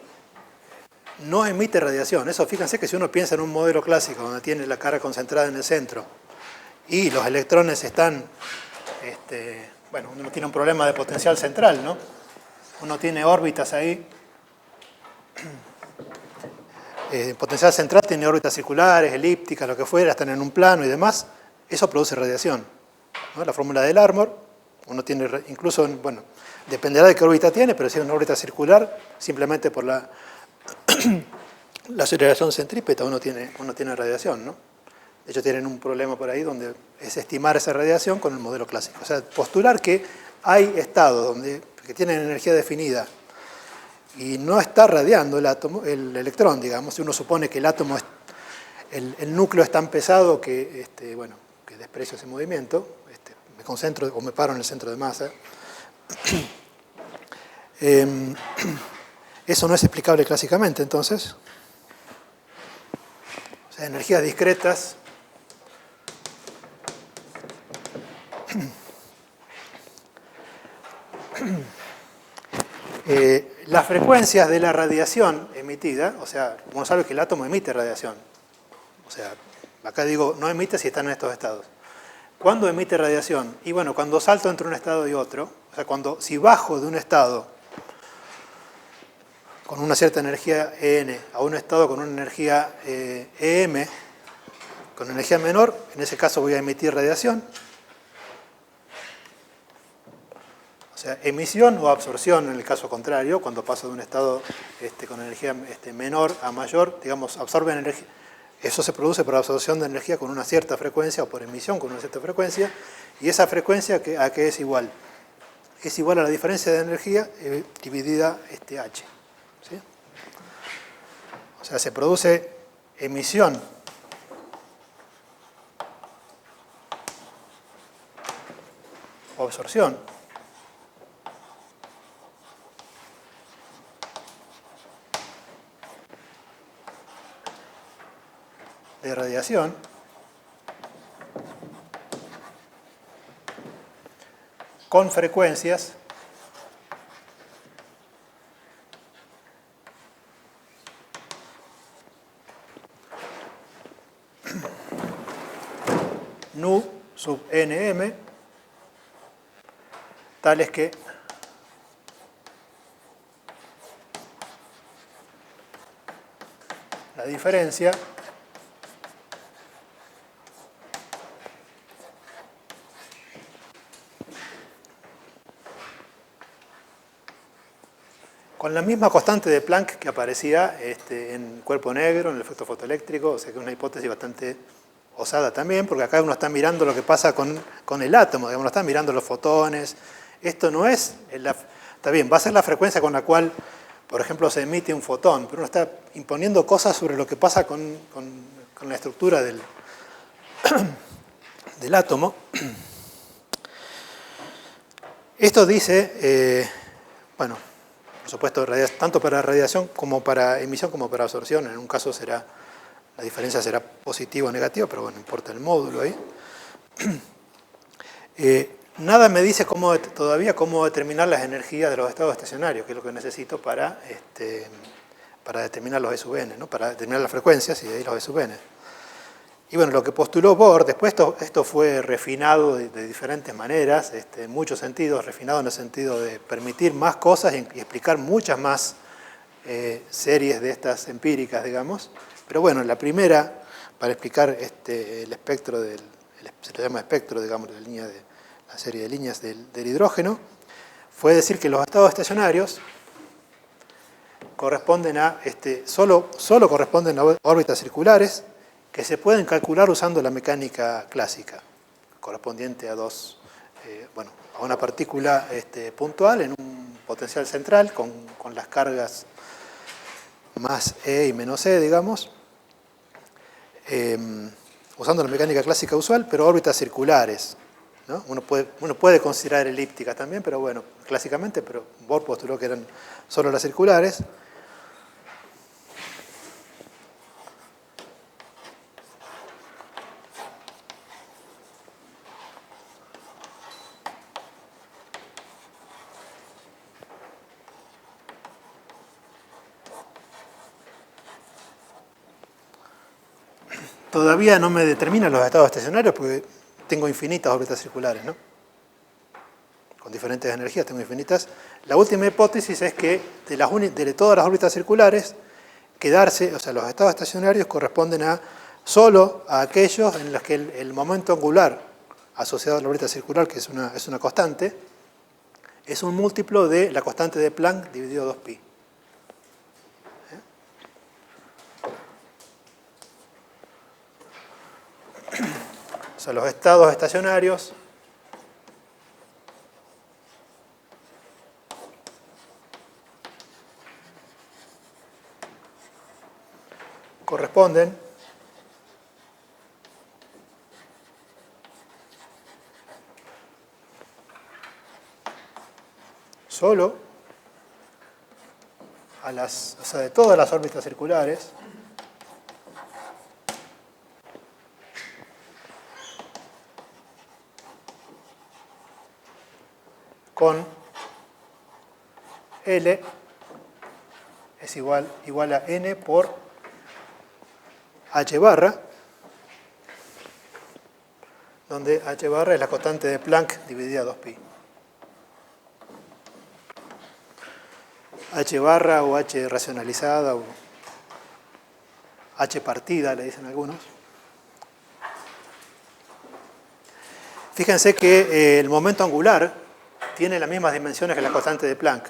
no emite radiación. Eso, fíjense que si uno piensa en un modelo clásico donde tiene la carga concentrada en el centro y los electrones están, bueno, uno tiene un problema de potencial central, ¿no? Uno tiene órbitas ahí. Potencial central tiene órbitas circulares, elípticas, lo que fuera, están en un plano y demás. Eso produce radiación, ¿no? La fórmula del Larmor, uno tiene, incluso, bueno, dependerá de qué órbita tiene, pero si es una órbita circular, simplemente por la aceleración centrípeta uno tiene radiación, ¿no? De hecho, tienen un problema por ahí donde es estimar esa radiación con el modelo clásico. O sea, postular que hay estados que tienen energía definida y no está radiando el átomo, el electrón, digamos, si uno supone que el átomo, el núcleo es tan pesado que, bueno, que desprecio ese movimiento, me concentro o me paro en el centro de masa. Eso no es explicable clásicamente, entonces. O sea, energías discretas. Las frecuencias de la radiación emitida, o sea, uno sabe que el átomo emite radiación. O sea, acá digo, no emite si está en estos estados. ¿Cuándo emite radiación? Y bueno, cuando salto entre un estado y otro, o sea, si bajo de un estado con una cierta energía EN a un estado con una energía EM, con energía menor, en ese caso voy a emitir radiación. O sea, emisión o absorción en el caso contrario, cuando paso de un estado con energía menor a mayor, digamos, absorben energía. Eso se produce por absorción de energía con una cierta frecuencia o por emisión con una cierta frecuencia. ¿Y esa frecuencia a qué es igual? Es igual a la diferencia de energía dividida H. ¿Sí? O sea, se produce emisión o absorción de radiación con frecuencias nu sub nm, tales que la diferencia con la misma constante de Planck que aparecía en cuerpo negro, en el efecto fotoeléctrico, o sea que es una hipótesis bastante osada también, porque acá uno está mirando lo que pasa con el átomo, digamos, uno está mirando los fotones. Esto no es, está bien, va a ser la frecuencia con la cual, por ejemplo, se emite un fotón, pero uno está imponiendo cosas sobre lo que pasa con la estructura del átomo. Esto dice, bueno, por supuesto, tanto para radiación como para emisión como para absorción. En un caso la diferencia será positiva o negativa, pero bueno, no importa el módulo ahí. Nada me dice todavía cómo determinar las energías de los estados estacionarios, que es lo que necesito para determinar los E sub n, ¿no? Para determinar las frecuencias y de ahí los E sub n. Y bueno, lo que postuló Bohr, después esto fue refinado de diferentes maneras, en muchos sentidos, refinado en el sentido de permitir más cosas y explicar muchas más series de estas empíricas, digamos. Pero bueno, la primera, para explicar el espectro se le llama espectro, digamos, la serie de líneas del hidrógeno, fue decir que los estados estacionarios corresponden solo corresponden a órbitas circulares que se pueden calcular usando la mecánica clásica, correspondiente a a una partícula puntual en un potencial central con las cargas más E y menos E, digamos, usando la mecánica clásica usual, pero órbitas circulares, ¿no? Uno puede considerar elípticas también, pero bueno, clásicamente, pero Bohr postuló que eran solo las circulares. todavía no me determinan los estados estacionarios porque tengo infinitas órbitas circulares, ¿no? Con diferentes energías tengo infinitas. La última hipótesis es que de todas las órbitas circulares, quedarse, o sea, los estados estacionarios corresponden solo a aquellos en los que el momento angular asociado a la órbita circular, que es una constante, es un múltiplo de la constante de Planck dividido 2pi. O sea, los estados estacionarios corresponden solo a de todas las órbitas circulares con L es igual a N por H barra, donde H barra es la constante de Planck dividida 2pi. H barra o H racionalizada o H partida, le dicen algunos. Fíjense que el momento angular tiene las mismas dimensiones que la constante de Planck.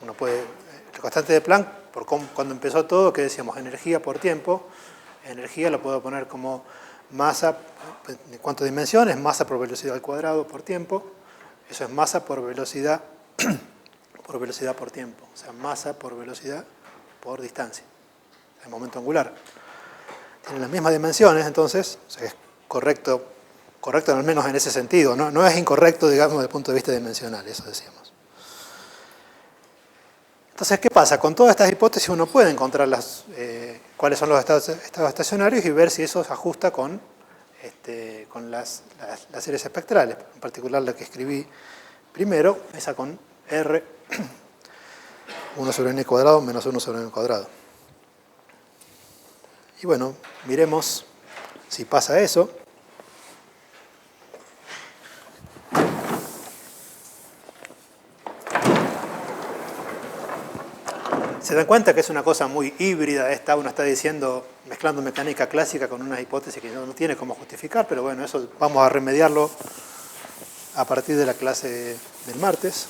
La constante de Planck, cuando empezó todo, que decíamos energía por tiempo, energía lo puedo poner como masa, ¿de cuántas dimensiones? Masa por velocidad al cuadrado por tiempo. Eso es masa por velocidad por tiempo. O sea, masa por velocidad por distancia. El momento angular. Tienen las mismas dimensiones, entonces, o sea, es correcto al menos en ese sentido. No es incorrecto, digamos, desde el punto de vista dimensional, eso decíamos. Entonces, ¿qué pasa? Con todas estas hipótesis uno puede encontrar cuáles son los estados estacionarios y ver si eso se ajusta con las series espectrales, en particular la que escribí primero, esa con R 1 sobre n cuadrado menos 1 sobre n cuadrado. Y bueno, miremos si pasa eso. Se dan cuenta que es una cosa muy híbrida esta, uno está diciendo, mezclando mecánica clásica con una hipótesis que no tiene cómo justificar, pero bueno, eso vamos a remediarlo a partir de la clase del martes.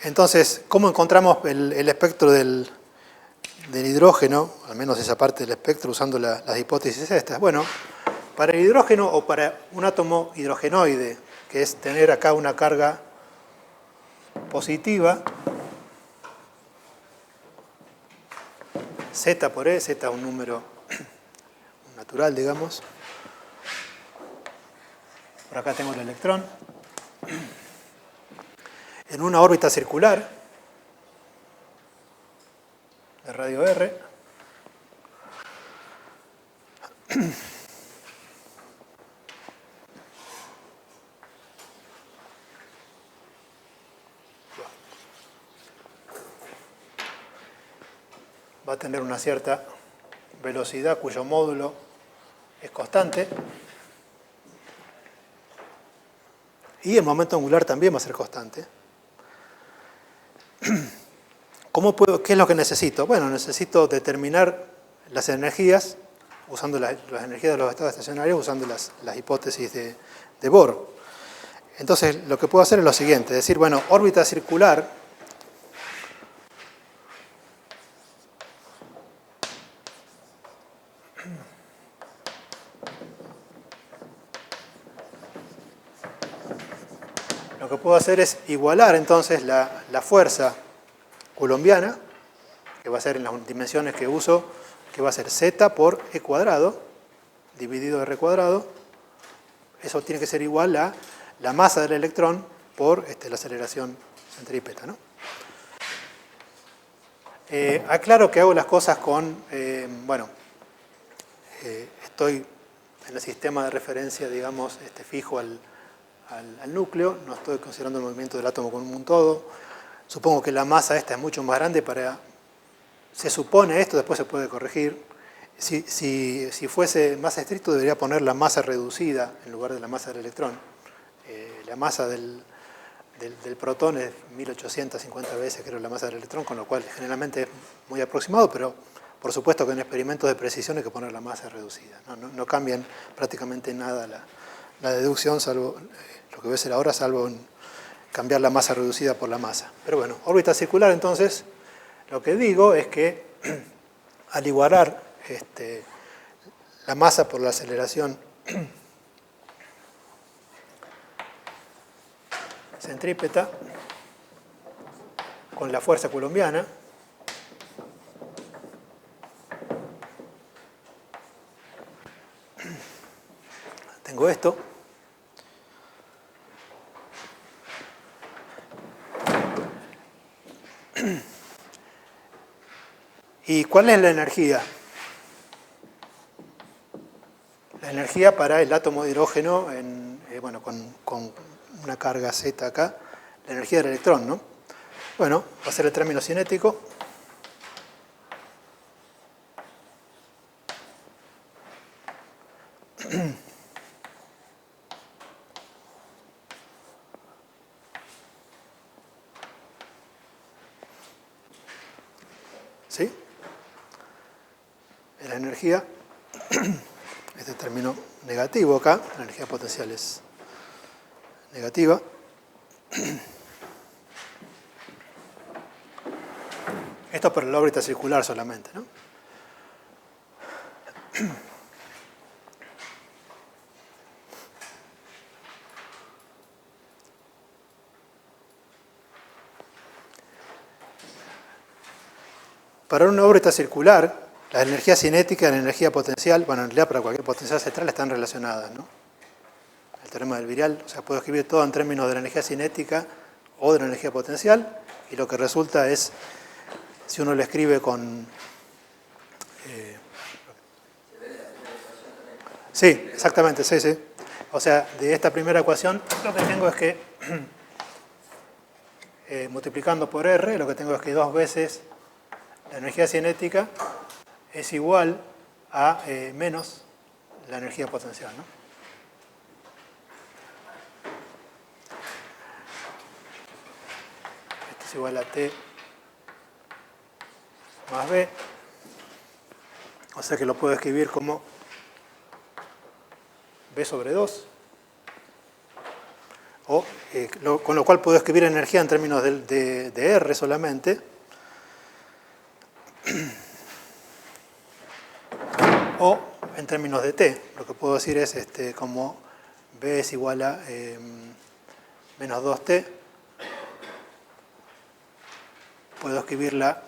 Entonces, ¿cómo encontramos el espectro del hidrógeno, al menos esa parte del espectro, usando las hipótesis estas? Bueno, para el hidrógeno o para un átomo hidrogenoide, que es tener acá una carga positiva, Z por E, Z es un número natural, digamos. Por acá tengo el electrón. En una órbita circular de radio R, va a tener una cierta velocidad cuyo módulo es constante y el momento angular también va a ser constante. ¿Qué es lo que necesito? Bueno, necesito determinar las energías, usando las energías de los estados estacionarios, usando las hipótesis de Bohr. Entonces, lo que puedo hacer es lo siguiente, decir, bueno, órbita circular lo que puedo hacer es igualar entonces la fuerza coulombiana, que va a ser en las dimensiones que uso, que va a ser z por e cuadrado, dividido r cuadrado. Eso tiene que ser igual a la masa del electrón por la aceleración centrípeta, ¿no? Aclaro que hago las cosas con, estoy en el sistema de referencia, digamos, fijo al núcleo, no estoy considerando el movimiento del átomo como un todo. Supongo que la masa esta es mucho más grande se supone esto, después se puede corregir. Si fuese más estricto, debería poner la masa reducida en lugar de la masa del electrón. La masa del protón es 1850 veces, creo, la masa del electrón, con lo cual generalmente es muy aproximado, pero por supuesto que en experimentos de precisión hay que poner la masa reducida. No cambian prácticamente nada la deducción, salvo lo que voy a hacer ahora, salvo cambiar la masa reducida por la masa. Pero bueno, órbita circular, entonces, lo que digo es que al igualar la masa por la aceleración centrípeta con la fuerza coulombiana, tengo esto. ¿Y cuál es la energía? La energía para el átomo de hidrógeno, con una carga Z acá, la energía del electrón, ¿no? Bueno, va a ser el término cinético. ¿Sí? La energía, este término negativo acá, la energía potencial es negativa. Esto por la órbita circular solamente, ¿no? Para una órbita circular, la energía cinética y la energía potencial, bueno, en realidad para cualquier potencial central están relacionadas, ¿no? El teorema del virial, o sea, puedo escribir todo en términos de la energía cinética o de la energía potencial, y lo que resulta es, si uno lo escribe con... sí, exactamente, sí. O sea, de esta primera ecuación, lo que tengo es que, multiplicando por R, lo que tengo es que 2 veces la energía cinética es igual a menos la energía potencial, ¿no? Esto es igual a T más B. O sea que lo puedo escribir como B sobre 2. Con lo cual puedo escribir energía en términos de R solamente. O en términos de T. Lo que puedo decir es como B es igual a menos 2T. Puedo escribirla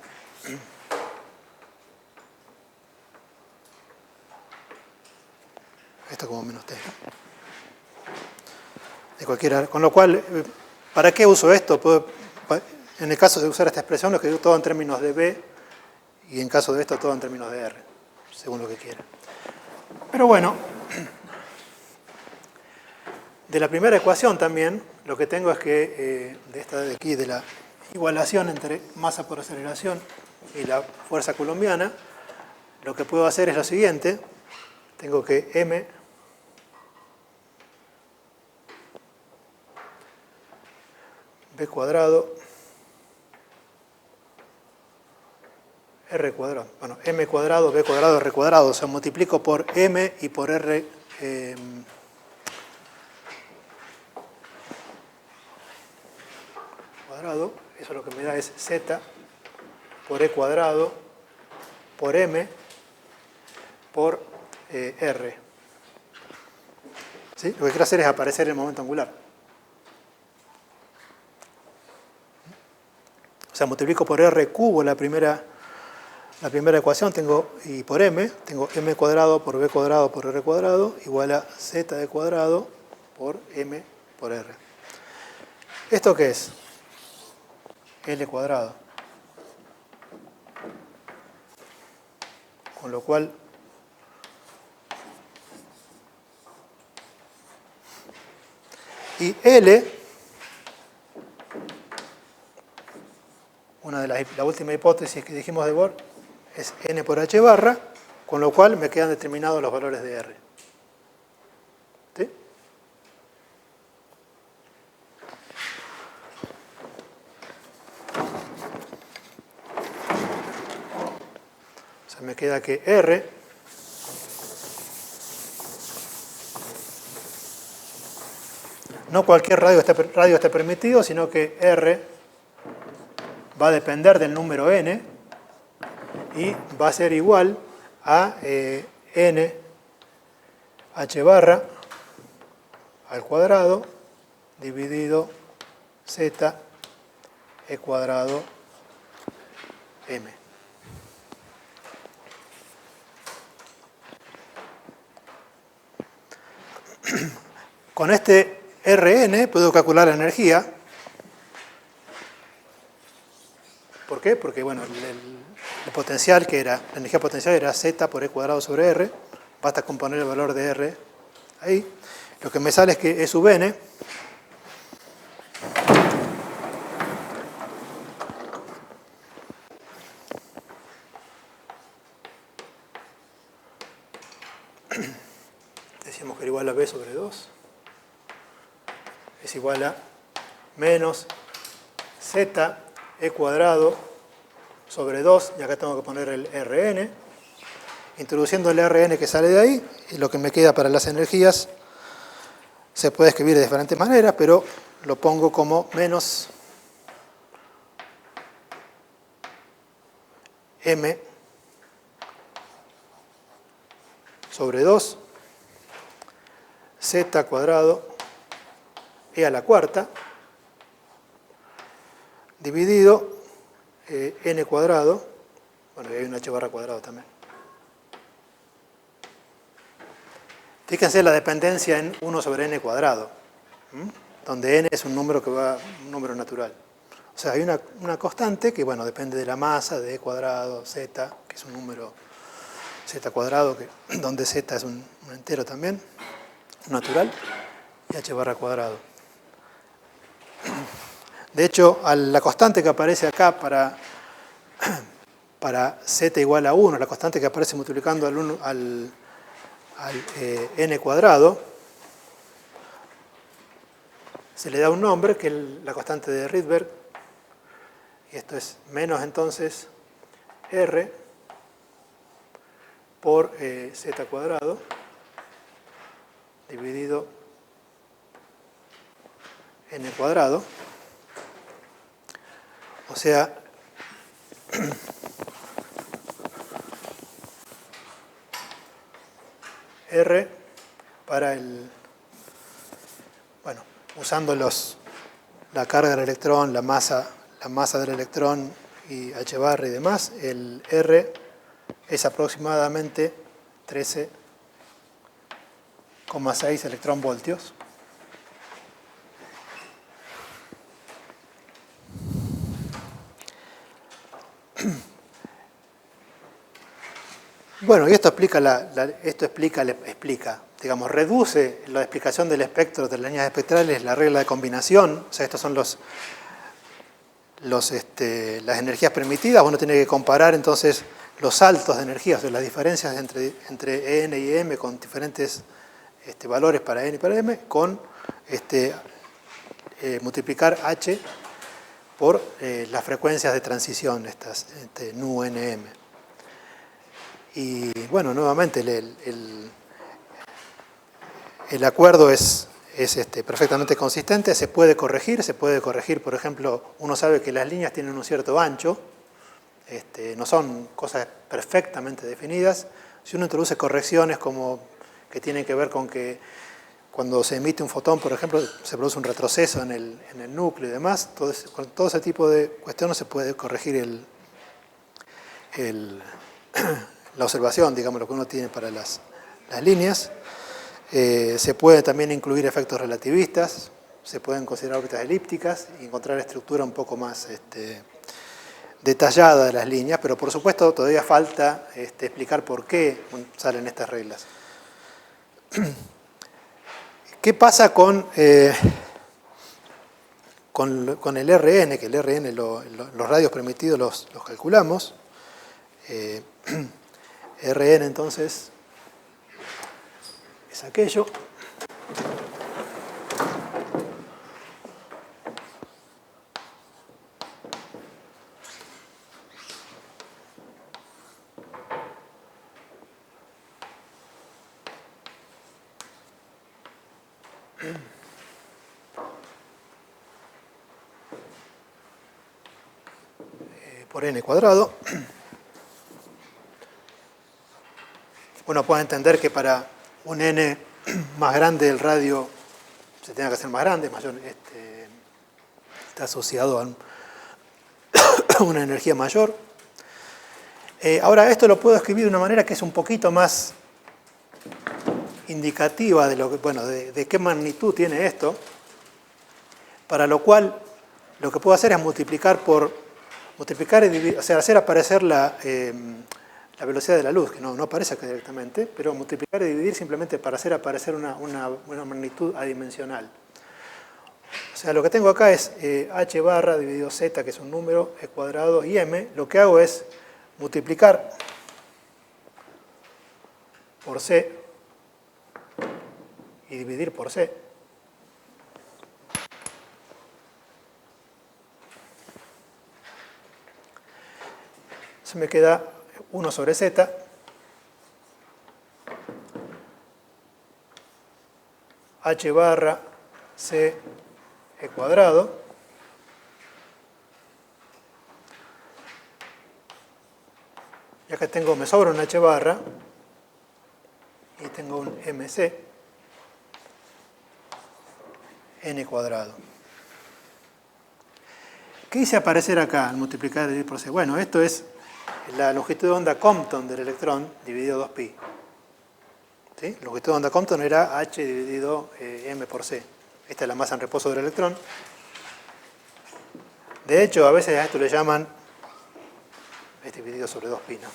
esto como menos T. De cualquiera, con lo cual, ¿para qué uso esto? En el caso de usar esta expresión, lo escribo todo en términos de B, y en caso de esto, todo en términos de R, según lo que quiera. Pero bueno, de la primera ecuación también, lo que tengo es que, de esta de aquí, de la igualación entre masa por aceleración y la fuerza coulombiana, lo que puedo hacer es lo siguiente. Tengo que M B cuadrado R cuadrado. Bueno, M cuadrado, B cuadrado, R cuadrado. O sea, multiplico por M y por R cuadrado. Eso lo que me da es Z por E cuadrado por M por R. ¿Sí? Lo que quiero hacer es aparecer el momento angular. O sea, multiplico por R cubo la primera ecuación, y por M, tengo M cuadrado por B cuadrado por R cuadrado igual a Z de cuadrado por M por R. ¿Esto qué es? L cuadrado. Con lo cual, Y L, la última hipótesis que dijimos de Bohr, es n por h barra, con lo cual me quedan determinados los valores de R. ¿Sí? O sea, me queda que R no cualquier radio está permitido, sino que R va a depender del número n y va a ser igual a n h barra al cuadrado dividido z e cuadrado m. Con este Rn puedo calcular la energía. ¿Por qué? Porque bueno, el potencial que era, la energía potencial era z por e cuadrado sobre r. Basta con poner el valor de r ahí. Lo que me sale es que E sub n decíamos que era igual a b sobre 2. Es igual a menos z e cuadrado sobre 2, y acá tengo que poner el Rn, introduciendo el Rn que sale de ahí, y lo que me queda para las energías se puede escribir de diferentes maneras, pero lo pongo como menos m sobre 2 z cuadrado e a la cuarta dividido n cuadrado, bueno, y hay un h barra cuadrado también. Fíjense la dependencia en 1 sobre n cuadrado, donde n es un número un número natural. O sea, hay una constante que, bueno, depende de la masa, de e cuadrado, z, que es un número z cuadrado, donde z es un entero también, natural, y h barra cuadrado. De hecho, la constante que aparece acá para z igual a 1, la constante que aparece multiplicando al n cuadrado, se le da un nombre, que es la constante de Rydberg, y esto es menos entonces r por z cuadrado dividido n cuadrado. O sea, R para bueno, usando la carga del electrón, la masa del electrón y h barra y demás, el R es aproximadamente 13,6 electronvoltios. Bueno, y esto explica, digamos, reduce la explicación del espectro de las líneas espectrales, la regla de combinación. O sea, estos son las energías permitidas. Uno tiene que comparar entonces los saltos de energía, o sea, las diferencias entre n y m con diferentes valores para n y para m, con multiplicar h por las frecuencias de transición, estas nu, n, m. Y bueno, nuevamente el acuerdo es perfectamente consistente, se puede corregir, por ejemplo, uno sabe que las líneas tienen un cierto ancho, no son cosas perfectamente definidas. Si uno introduce correcciones como que tienen que ver con que cuando se emite un fotón, por ejemplo, se produce un retroceso en el núcleo y demás, con todo ese tipo de cuestiones se puede corregir la observación, digamos, lo que uno tiene para las líneas. Se puede también incluir efectos relativistas, se pueden considerar órbitas elípticas y encontrar estructura un poco más detallada de las líneas, pero por supuesto todavía falta explicar por qué salen estas reglas. ¿Qué pasa con con el RN, que el RN, los radios permitidos los calculamos. RN entonces es aquello. Por n cuadrado. Uno puede entender que para un n más grande el radio se tenga que hacer más grande, mayor, está asociado a una energía mayor. Ahora esto lo puedo escribir de una manera que es un poquito más indicativa de lo que, bueno, de qué magnitud tiene esto, para lo cual lo que puedo hacer es multiplicar y dividir, o sea, hacer aparecer la velocidad de la luz, que no aparece acá directamente, pero multiplicar y dividir simplemente para hacer aparecer una magnitud adimensional. O sea, lo que tengo acá es h barra dividido z, que es un número, e cuadrado, y m. Lo que hago es multiplicar por c y dividir por c. Se me queda 1 sobre z h barra c e cuadrado ya que me sobra un h barra y tengo un mc n cuadrado. ¿Qué hice aparecer acá al multiplicar y dividir por c? Bueno, esto es la longitud de onda Compton del electrón dividido 2pi. ¿Sí? La longitud de onda Compton era h dividido m por c. Esta es la masa en reposo del electrón. De hecho, a veces a esto le llaman dividido sobre 2pi, ¿no?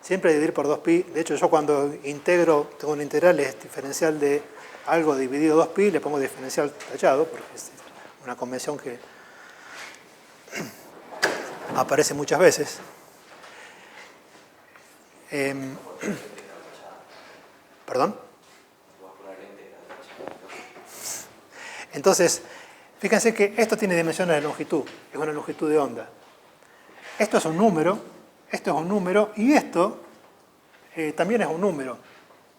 Siempre dividir por 2pi. De hecho, yo cuando integro, tengo un integral es diferencial de algo dividido 2pi, le pongo diferencial tachado, porque es una convención que aparece muchas veces. ¿Perdón? Entonces, fíjense que esto tiene dimensiones de longitud, es una longitud de onda. Esto es un número, esto es un número, y esto también es un número.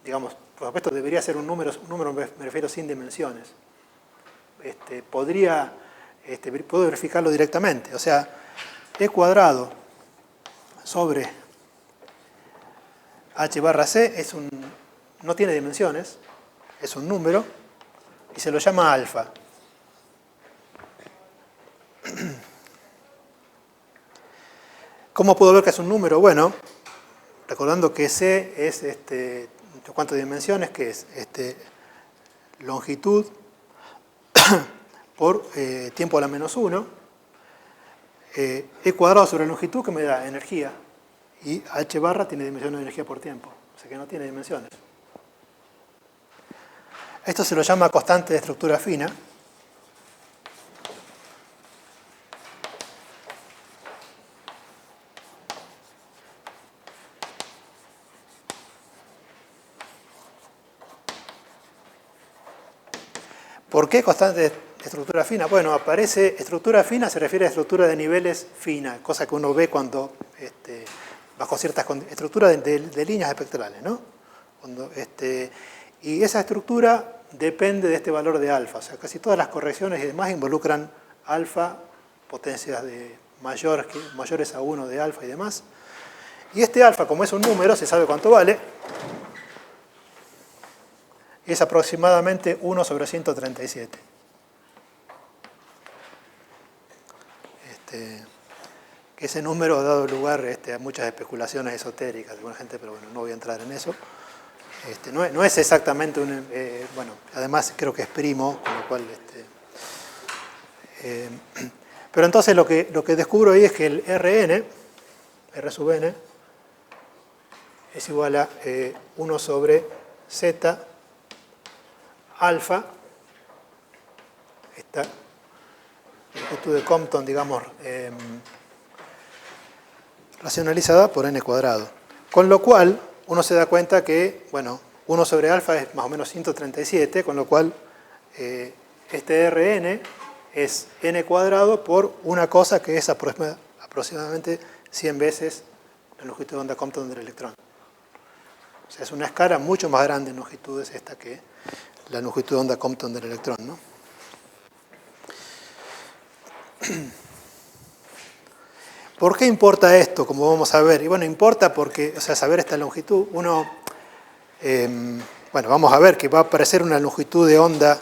Digamos, por supuesto debería ser un número me refiero sin dimensiones. Puedo verificarlo directamente, o sea, e cuadrado sobre h barra c no tiene dimensiones, es un número, y se lo llama alfa. ¿Cómo puedo ver que es un número? Bueno, recordando que c es ¿cuántas dimensiones? Que es longitud por tiempo a la menos 1, e cuadrado sobre longitud, que me da energía, y h barra tiene dimensiones de energía por tiempo, o sea que no tiene dimensiones. Esto se lo llama constante de estructura fina. ¿Por qué constante de estructura fina? Bueno, aparece estructura fina, se refiere a estructura de niveles fina, cosa que uno ve cuando, bajo ciertas estructuras de líneas espectrales, ¿no? Y esa estructura depende de este valor de alfa, o sea, casi todas las correcciones y demás involucran alfa, potencias mayores a 1 de alfa y demás. Y este alfa, como es un número, se sabe cuánto vale, es aproximadamente 1 sobre 137. Que ese número ha dado lugar a muchas especulaciones esotéricas de alguna gente, pero bueno, no voy a entrar en eso. No es exactamente un... bueno, además creo que es primo, con lo cual... pero entonces lo que descubro ahí es que el Rn, R sub n, es igual a 1 sobre z alfa, esta longitud de Compton, digamos, racionalizada por n cuadrado. Con lo cual, uno se da cuenta que, bueno, 1 sobre alfa es más o menos 137, con lo cual este Rn es n cuadrado por una cosa que es aproximadamente 100 veces la longitud de onda Compton del electrón. O sea, es una escala mucho más grande en longitudes esta que la longitud de onda Compton del electrón, ¿no? ¿Por qué importa esto? Como vamos a ver. Y bueno, importa porque, o sea, saber esta longitud, uno, bueno, vamos a ver que va a aparecer una longitud de onda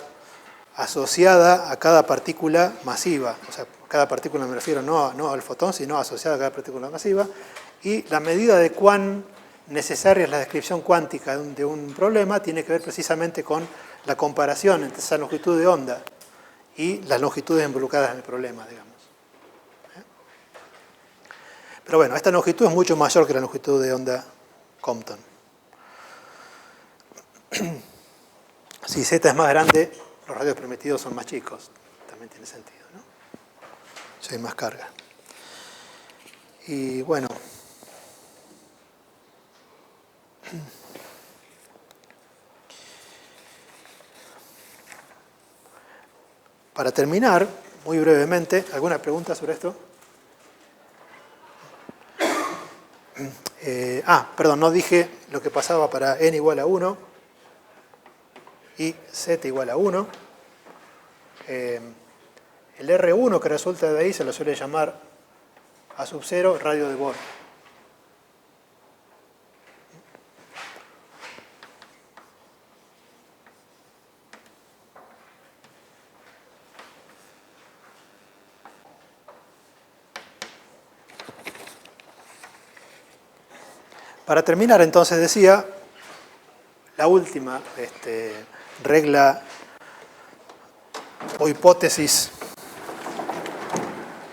asociada a cada partícula masiva. O sea, cada partícula me refiero no al fotón, sino asociada a cada partícula masiva. Y la medida de cuán necesaria es la descripción cuántica de un problema tiene que ver precisamente con la comparación entre esa longitud de onda y las longitudes involucradas en el problema, digamos. Pero bueno, esta longitud es mucho mayor que la longitud de onda Compton. Si z es más grande, los radios permitidos son más chicos. También tiene sentido, ¿no? Si hay más carga. Y bueno, para terminar, muy brevemente, ¿alguna pregunta sobre esto? Perdón, no dije lo que pasaba para n igual a 1 y z igual a 1. El R1 que resulta de ahí se lo suele llamar A sub 0 radio de Bohr. Para terminar, entonces, decía, la última regla o hipótesis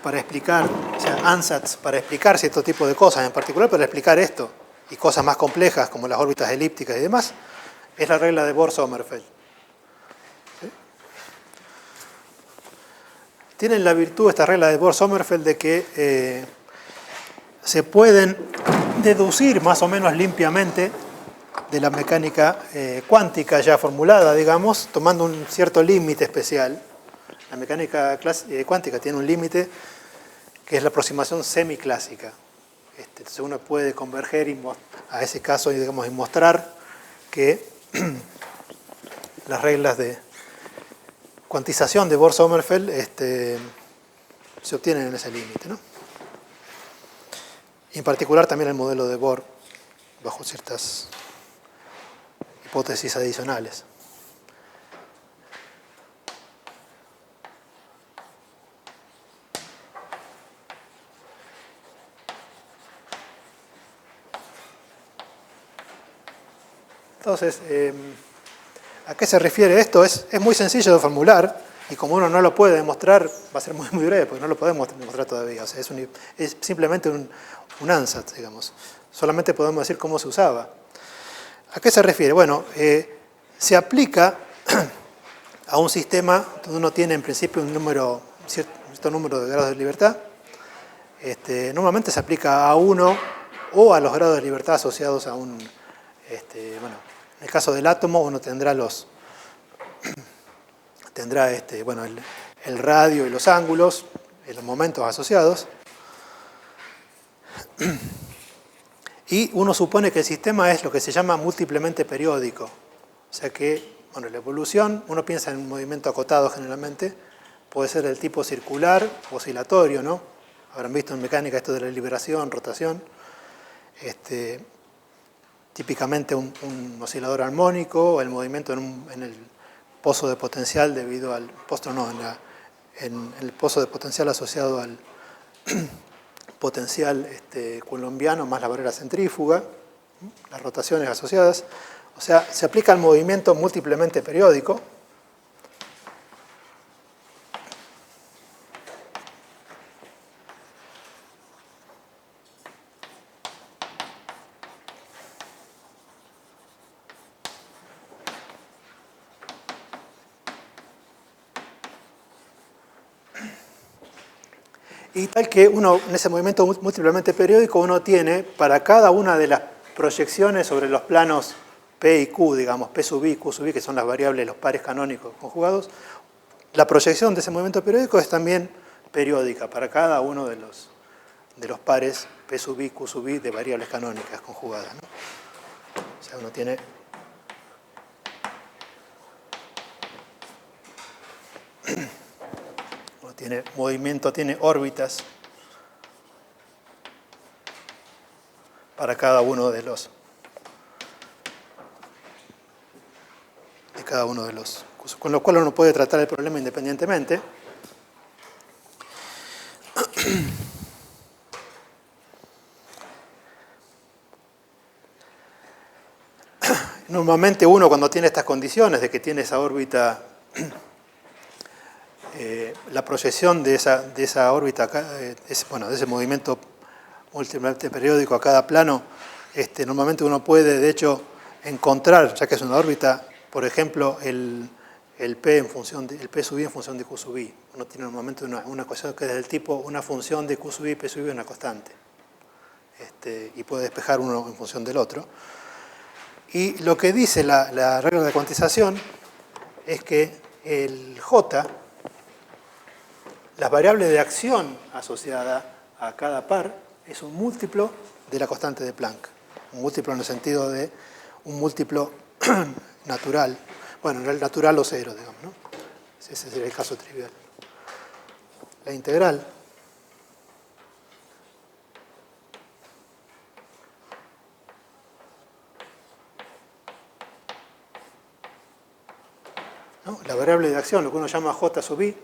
para explicar, o sea, ansatz para explicar cierto tipo de cosas, en particular para explicar esto y cosas más complejas como las órbitas elípticas y demás, es la regla de Bohr-Sommerfeld. ¿Sí? Tienen la virtud, esta regla de Bohr-Sommerfeld, de que se pueden deducir más o menos limpiamente de la mecánica cuántica ya formulada, digamos, tomando un cierto límite especial. La mecánica cuántica tiene un límite que es la aproximación semiclásica. Entonces uno puede converger a ese caso, digamos, y mostrar que las reglas de cuantización de Bohr-Sommerfeld se obtienen en ese límite, ¿no? Y en particular también el modelo de Bohr bajo ciertas hipótesis adicionales. Entonces, ¿a qué se refiere esto? Es muy sencillo de formular y como uno no lo puede demostrar, va a ser muy, muy breve porque no lo podemos demostrar todavía. O sea, es simplemente un ansatz, digamos. Solamente podemos decir cómo se usaba. ¿A qué se refiere? Bueno, se aplica a un sistema donde uno tiene en principio un cierto número de grados de libertad. Normalmente se aplica a uno o a los grados de libertad asociados a un... bueno, en el caso del átomo uno tendrá el radio y los ángulos, los momentos asociados. Y uno supone que el sistema es lo que se llama múltiplemente periódico. O sea que, bueno, la evolución, uno piensa en un movimiento acotado generalmente, puede ser del tipo circular, oscilatorio, ¿no? Habrán visto en mecánica esto de la liberación, rotación. Típicamente un oscilador armónico, el movimiento en el pozo de potencial debido al... en el pozo de potencial asociado al potencial coulombiano más la barrera centrífuga, las rotaciones asociadas. O sea, se aplica el movimiento múltiplemente periódico. Y tal que uno, en ese movimiento múltiplemente periódico, uno tiene para cada una de las proyecciones sobre los planos P y Q, digamos, P sub i, Q sub i, que son las variables, los pares canónicos conjugados, la proyección de ese movimiento periódico es también periódica para cada uno de los pares P sub i, Q sub i de variables canónicas conjugadas, ¿no? O sea, uno tiene movimiento, tiene órbitas para cada uno de los con lo cual uno puede tratar el problema independientemente. Normalmente uno, cuando tiene estas condiciones de que tiene esa órbita, la proyección de esa órbita, de ese movimiento múltiplemente periódico a cada plano, normalmente uno puede, de hecho, encontrar, ya que es una órbita, por ejemplo, el P el P sub i en función de Q sub i. Uno tiene normalmente una ecuación que es del tipo una función de Q sub i, P sub i es una constante. Y puede despejar uno en función del otro. Y lo que dice la regla de cuantización es que el J, las variables de acción asociada a cada par, es un múltiplo de la constante de Planck. Un múltiplo en el sentido de un múltiplo natural. Bueno, el natural o cero, digamos, ¿no? Ese sería el caso trivial. La integral ¿no? La variable de acción, lo que uno llama J sub i,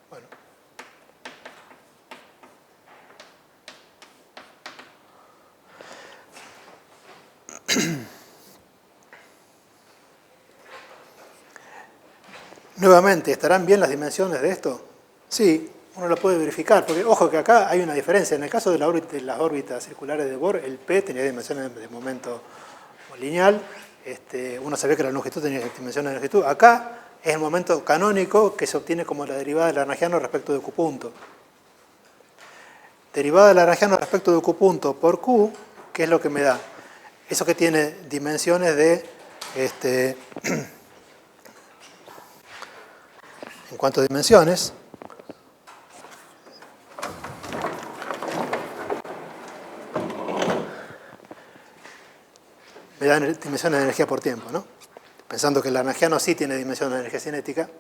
bueno, nuevamente, ¿estarán bien las dimensiones de esto? Sí, uno lo puede verificar, porque ojo que acá hay una diferencia. En el caso de las órbitas circulares de Bohr, el P tenía dimensiones de momento lineal, uno sabía que la longitud tenía dimensiones de longitud. Acá es el momento canónico que se obtiene como la derivada del lagrangiano respecto de Q punto. Derivada del lagrangiano respecto de Q punto por Q, ¿qué es lo que me da? Eso que tiene dimensiones de en cuanto a dimensiones, me dan dimensiones de energía por tiempo, ¿no? Pensando que el lagrangiano sí tiene dimensiones de energía cinética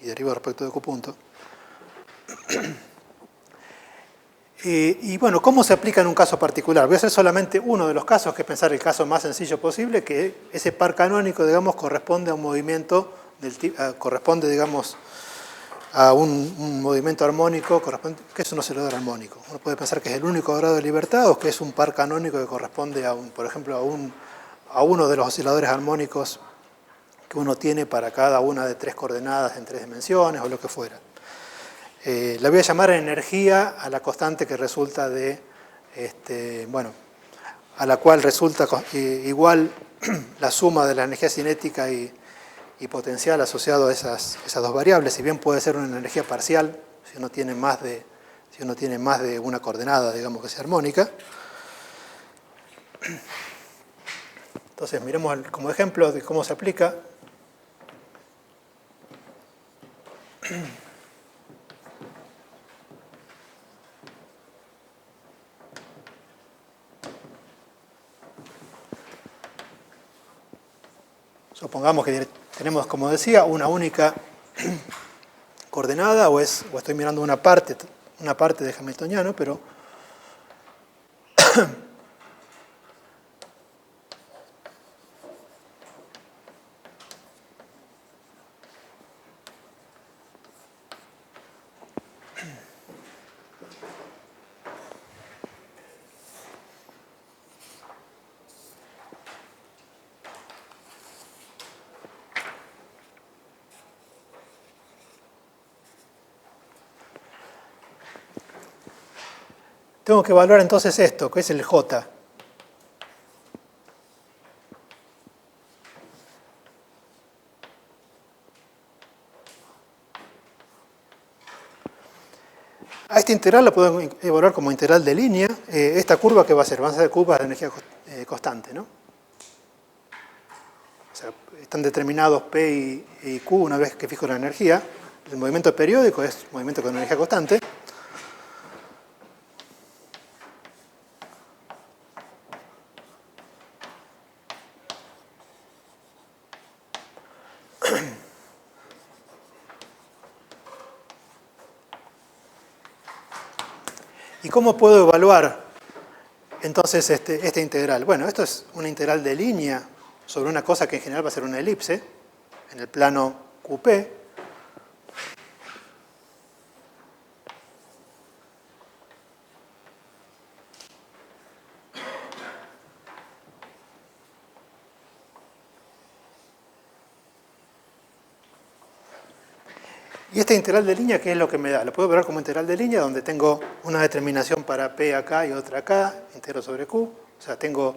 y deriva respecto de Q punto. Y bueno, ¿cómo se aplica en un caso particular? Voy a hacer solamente uno de los casos, que es pensar el caso más sencillo posible, que ese par canónico, digamos, corresponde a un movimiento corresponde, digamos, a un movimiento armónico, que es un oscilador armónico. Uno puede pensar que es el único grado de libertad o que es un par canónico que corresponde a por ejemplo, a uno de los osciladores armónicos que uno tiene para cada una de tres coordenadas en tres dimensiones o lo que fuera. La voy a llamar energía a la constante que resulta de, a la cual resulta igual la suma de la energía cinética y potencial asociado a esas dos variables, si bien puede ser una energía parcial, si uno tiene más de una coordenada, digamos, que sea armónica. Entonces, miremos como ejemplo de cómo se aplica. Supongamos que tenemos, como decía, una única coordenada, o estoy mirando una parte de hamiltoniano, pero tengo que evaluar entonces esto, que es el J. A este integral lo puedo evaluar como integral de línea. Esta curva, ¿qué va a ser? Van a ser curvas de energía constante, ¿no? O sea, están determinados P y Q una vez que fijo la energía. El movimiento periódico es movimiento con energía constante. ¿Y cómo puedo evaluar entonces este integral? Bueno, esto es una integral de línea sobre una cosa que en general va a ser una elipse, en el plano QP. Y esta integral de línea, ¿qué es lo que me da? Lo puedo evaluar como integral de línea, donde tengo una determinación para P acá y otra acá, integro sobre Q. O sea, tengo,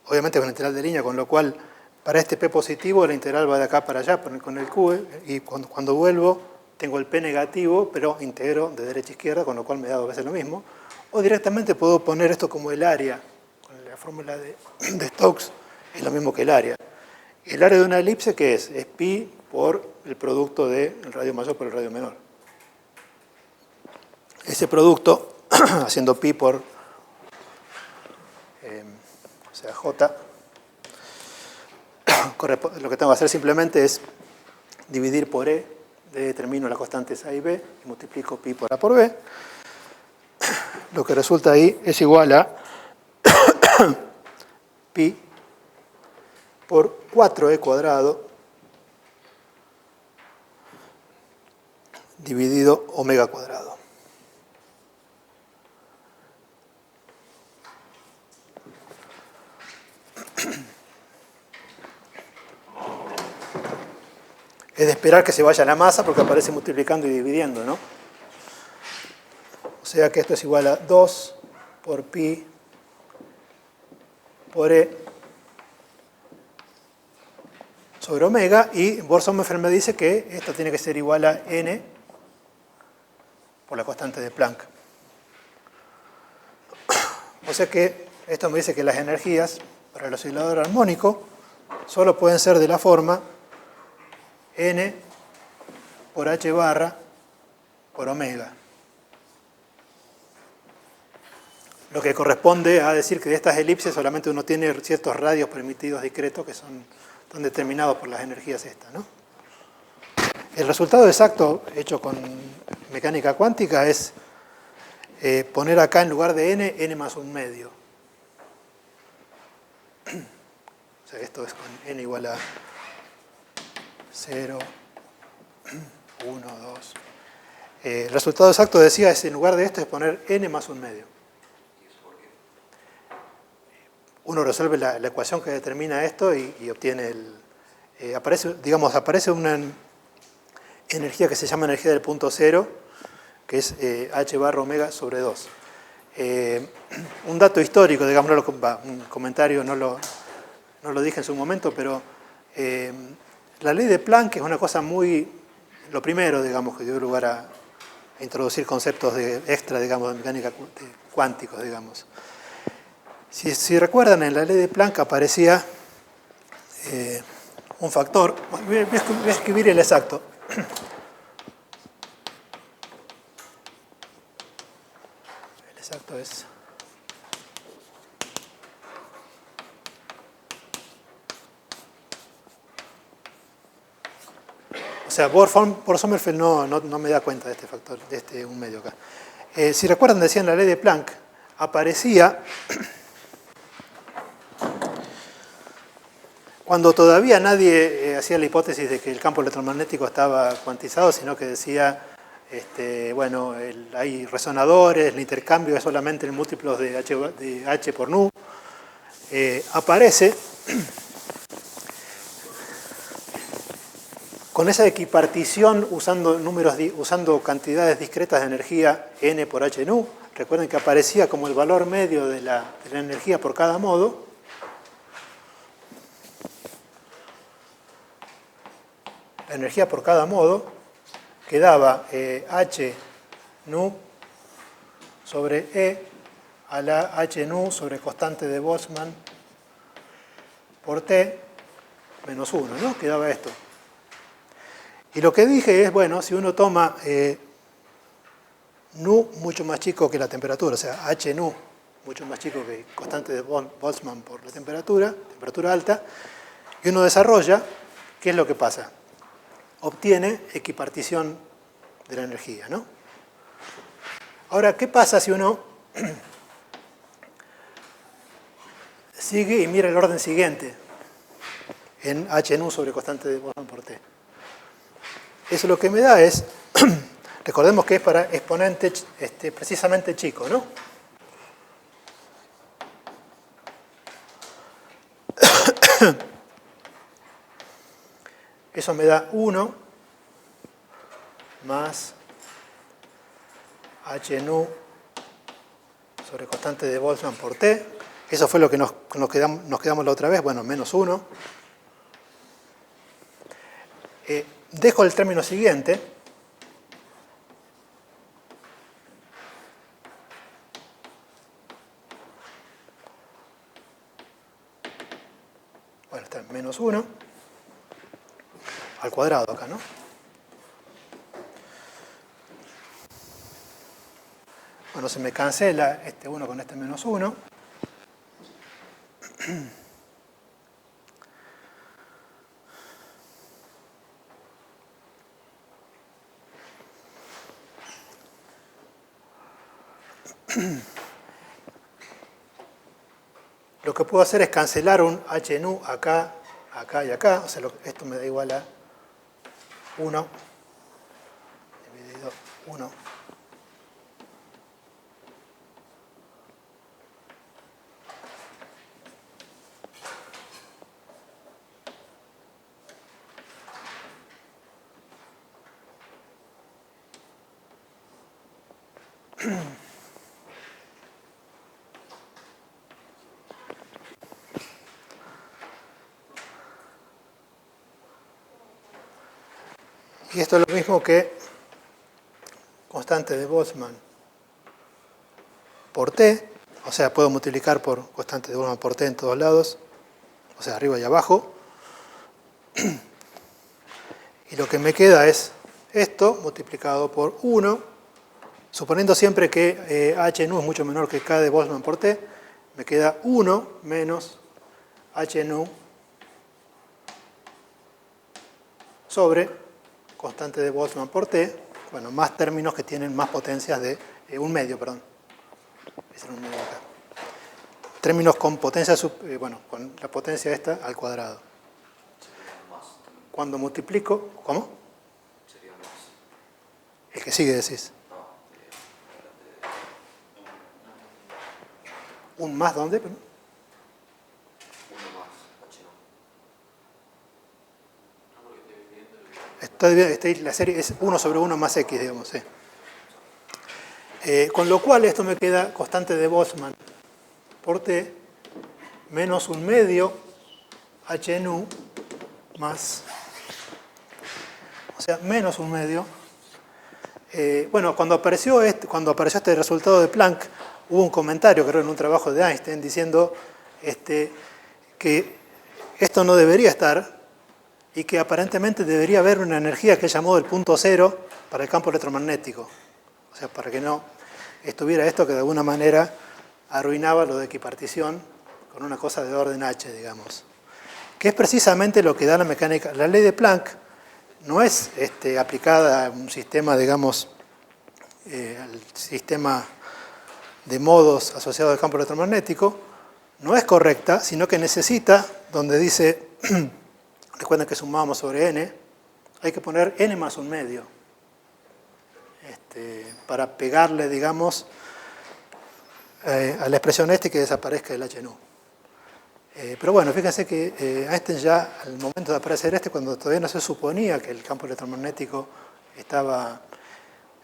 obviamente, una integral de línea, con lo cual, para este P positivo, la integral va de acá para allá con el Q, y cuando vuelvo, tengo el P negativo, pero integro de derecha a izquierda, con lo cual me da dos veces lo mismo. O directamente puedo poner esto como el área, con la fórmula de Stokes, es lo mismo que el área. El área de una elipse, ¿qué es? Es pi por el producto del radio mayor por el radio menor. Ese producto, haciendo pi por, o sea, j, lo que tengo que hacer simplemente es dividir por e, determino las constantes a y b, y multiplico pi por a por b. Lo que resulta ahí es igual a pi por 4e cuadrado dividido omega cuadrado. Es de esperar que se vaya la masa porque aparece multiplicando y dividiendo, ¿no? O sea que esto es igual a 2 por pi por e sobre omega, y Bohr-Sommerfeld me dice que esto tiene que ser igual a n por la constante de Planck. O sea que esto me dice que las energías para el oscilador armónico solo pueden ser de la forma n por h barra por omega. Lo que corresponde a decir que de estas elipses solamente uno tiene ciertos radios permitidos discretos que están determinados por las energías estas, ¿no? El resultado exacto hecho con mecánica cuántica es poner acá en lugar de n más un medio. O sea, esto es con n igual a 0, 1, 2. El resultado exacto, decía, es en lugar de esto es poner n más un medio. Uno resuelve la ecuación que determina esto y obtiene aparece una energía que se llama energía del punto cero, que es h barra omega sobre 2. Un dato histórico, digamos, un comentario, no lo dije en su momento, pero la ley de Planck es una cosa lo primero, digamos, que dio lugar a introducir conceptos extra, digamos, de mecánica cuánticos, digamos. Si recuerdan, en la ley de Planck aparecía un factor. Voy a escribir el exacto. El exacto es... O sea, Bohr-Sommerfeld no me da cuenta de este factor, de este un medio acá. Si recuerdan, decía en la ley de Planck, aparecía... Cuando todavía nadie hacía la hipótesis de que el campo electromagnético estaba cuantizado, sino que decía, bueno, hay resonadores, el intercambio es solamente en múltiplos de H por nu, aparece con esa equipartición usando cantidades discretas de energía n por h nu, recuerden que aparecía como el valor medio de la energía por cada modo. La energía por cada modo quedaba H nu sobre E a la H nu sobre constante de Boltzmann por T menos 1, ¿no? Quedaba esto. Y lo que dije es, bueno, si uno toma nu mucho más chico que la temperatura, o sea, H nu mucho más chico que constante de Boltzmann por la temperatura alta, y uno desarrolla, ¿qué es lo que pasa? Obtiene equipartición de la energía, ¿no? Ahora, ¿qué pasa si uno sigue y mira el orden siguiente en H nu sobre constante de Boltzmann por T? Eso lo que me da es, recordemos que es para exponente precisamente chico, ¿no? Eso me da 1 más H nu sobre constante de Boltzmann por T. Eso fue lo que nos quedamos la otra vez, bueno, menos 1. Dejo el término siguiente. Bueno, está en menos 1 al cuadrado acá, ¿no? Bueno, se me cancela este 1 con este menos 1. Lo que puedo hacer es cancelar un H nu acá, acá y acá. O sea, esto me da igual a 1 dividido 1. Y esto es lo mismo que constante de Boltzmann por T, o sea, puedo multiplicar por constante de Boltzmann por T en todos lados, o sea, arriba y abajo. Y lo que me queda es esto multiplicado por 1, suponiendo siempre que H nu es mucho menor que K de Boltzmann por T, me queda 1 menos H nu sobre constante de Boltzmann por T, bueno, más términos que tienen más potencias de un medio, perdón. Ese era un medio acá. Términos con potencia, bueno, con la potencia esta al cuadrado. Cuando multiplico, ¿cómo? Sería más. El que sigue decís. ¿Un más dónde? Uno más, H no. La serie es 1 sobre 1 más x, digamos. Sí. Con lo cual esto me queda constante de Boltzmann por T menos un medio H nu más, o sea, menos un medio. Bueno, cuando apareció este resultado de Planck, hubo un comentario, creo, en un trabajo de Einstein, diciendo que esto no debería estar y que aparentemente debería haber una energía que él llamó del punto cero para el campo electromagnético. O sea, para que no estuviera esto que de alguna manera arruinaba lo de equipartición con una cosa de orden H, digamos. Que es precisamente lo que da la mecánica. La ley de Planck no es aplicada a un sistema, digamos, al sistema de modos asociados al campo electromagnético, no es correcta, sino que necesita, donde dice, recuerden que sumamos sobre n, hay que poner n más un medio, para pegarle, digamos, a la expresión y que desaparezca el H nu. Pero bueno, fíjense que Einstein ya, al momento de aparecer cuando todavía no se suponía que el campo electromagnético estaba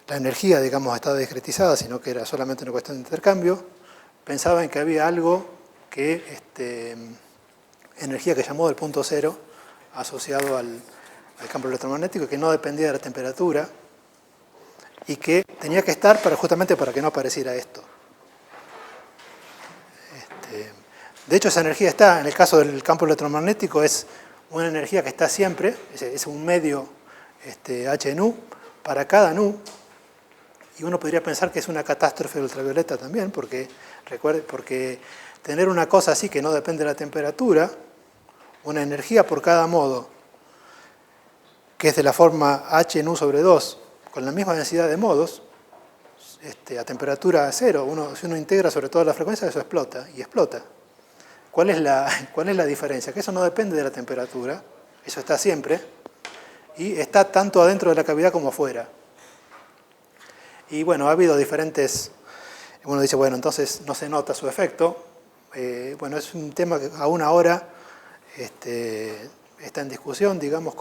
la energía, digamos, estaba discretizada, sino que era solamente una cuestión de intercambio, pensaban que había algo que, energía que llamó del punto cero, asociado al campo electromagnético, que no dependía de la temperatura y que tenía que estar justamente para que no apareciera esto. De hecho, esa energía está, en el caso del campo electromagnético, es una energía que está siempre, es un medio H nu para cada nu, y uno podría pensar que es una catástrofe ultravioleta también, porque tener una cosa así que no depende de la temperatura, una energía por cada modo, que es de la forma H nu sobre 2, con la misma densidad de modos, a temperatura cero, si uno integra sobre toda la frecuencia, eso explota, y explota. ¿Cuál es la diferencia? Que eso no depende de la temperatura, eso está siempre, y está tanto adentro de la cavidad como afuera. Y bueno, ha habido diferentes... Uno dice, bueno, entonces no se nota su efecto. Bueno, es un tema que aún ahora está en discusión, digamos,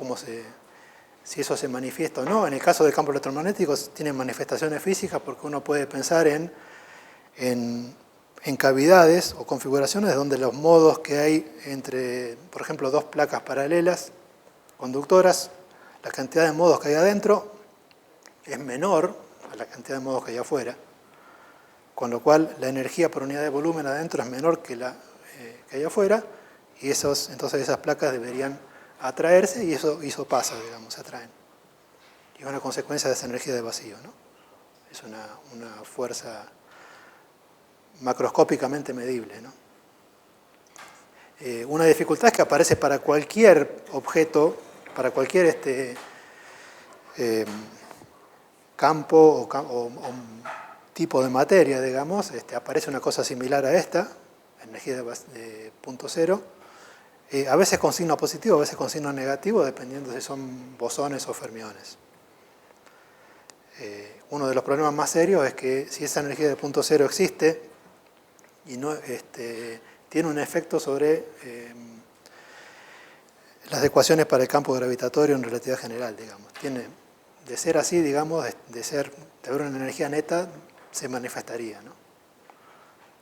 si eso se manifiesta o no. En el caso del campo electromagnético tiene manifestaciones físicas porque uno puede pensar en cavidades o configuraciones donde los modos que hay entre, por ejemplo, dos placas paralelas conductoras, la cantidad de modos que hay adentro es menor a la cantidad de modos que hay afuera, con lo cual la energía por unidad de volumen adentro es menor que la que hay afuera, y entonces esas placas deberían atraerse, y eso pasa, digamos, se atraen. Y es una consecuencia de esa energía de vacío, ¿no? Es una fuerza macroscópicamente medible, ¿no? Una dificultad es que aparece para cualquier objeto, para cualquier campo o tipo de materia, digamos, aparece una cosa similar a esta, energía de punto cero, a veces con signo positivo, a veces con signo negativo, dependiendo si son bosones o fermiones. Uno de los problemas más serios es que si esa energía de punto cero existe y no, tiene un efecto sobre las ecuaciones para el campo gravitatorio en relatividad general, digamos. De ser así, digamos, de haber una energía neta, se manifestaría, ¿no?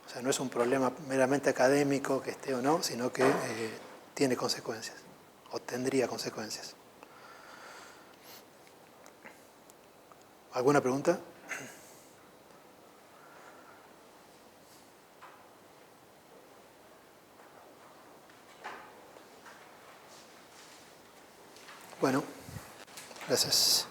O sea, no es un problema meramente académico que esté o no, sino que tiene consecuencias, o tendría consecuencias. ¿Alguna pregunta? Bueno, gracias.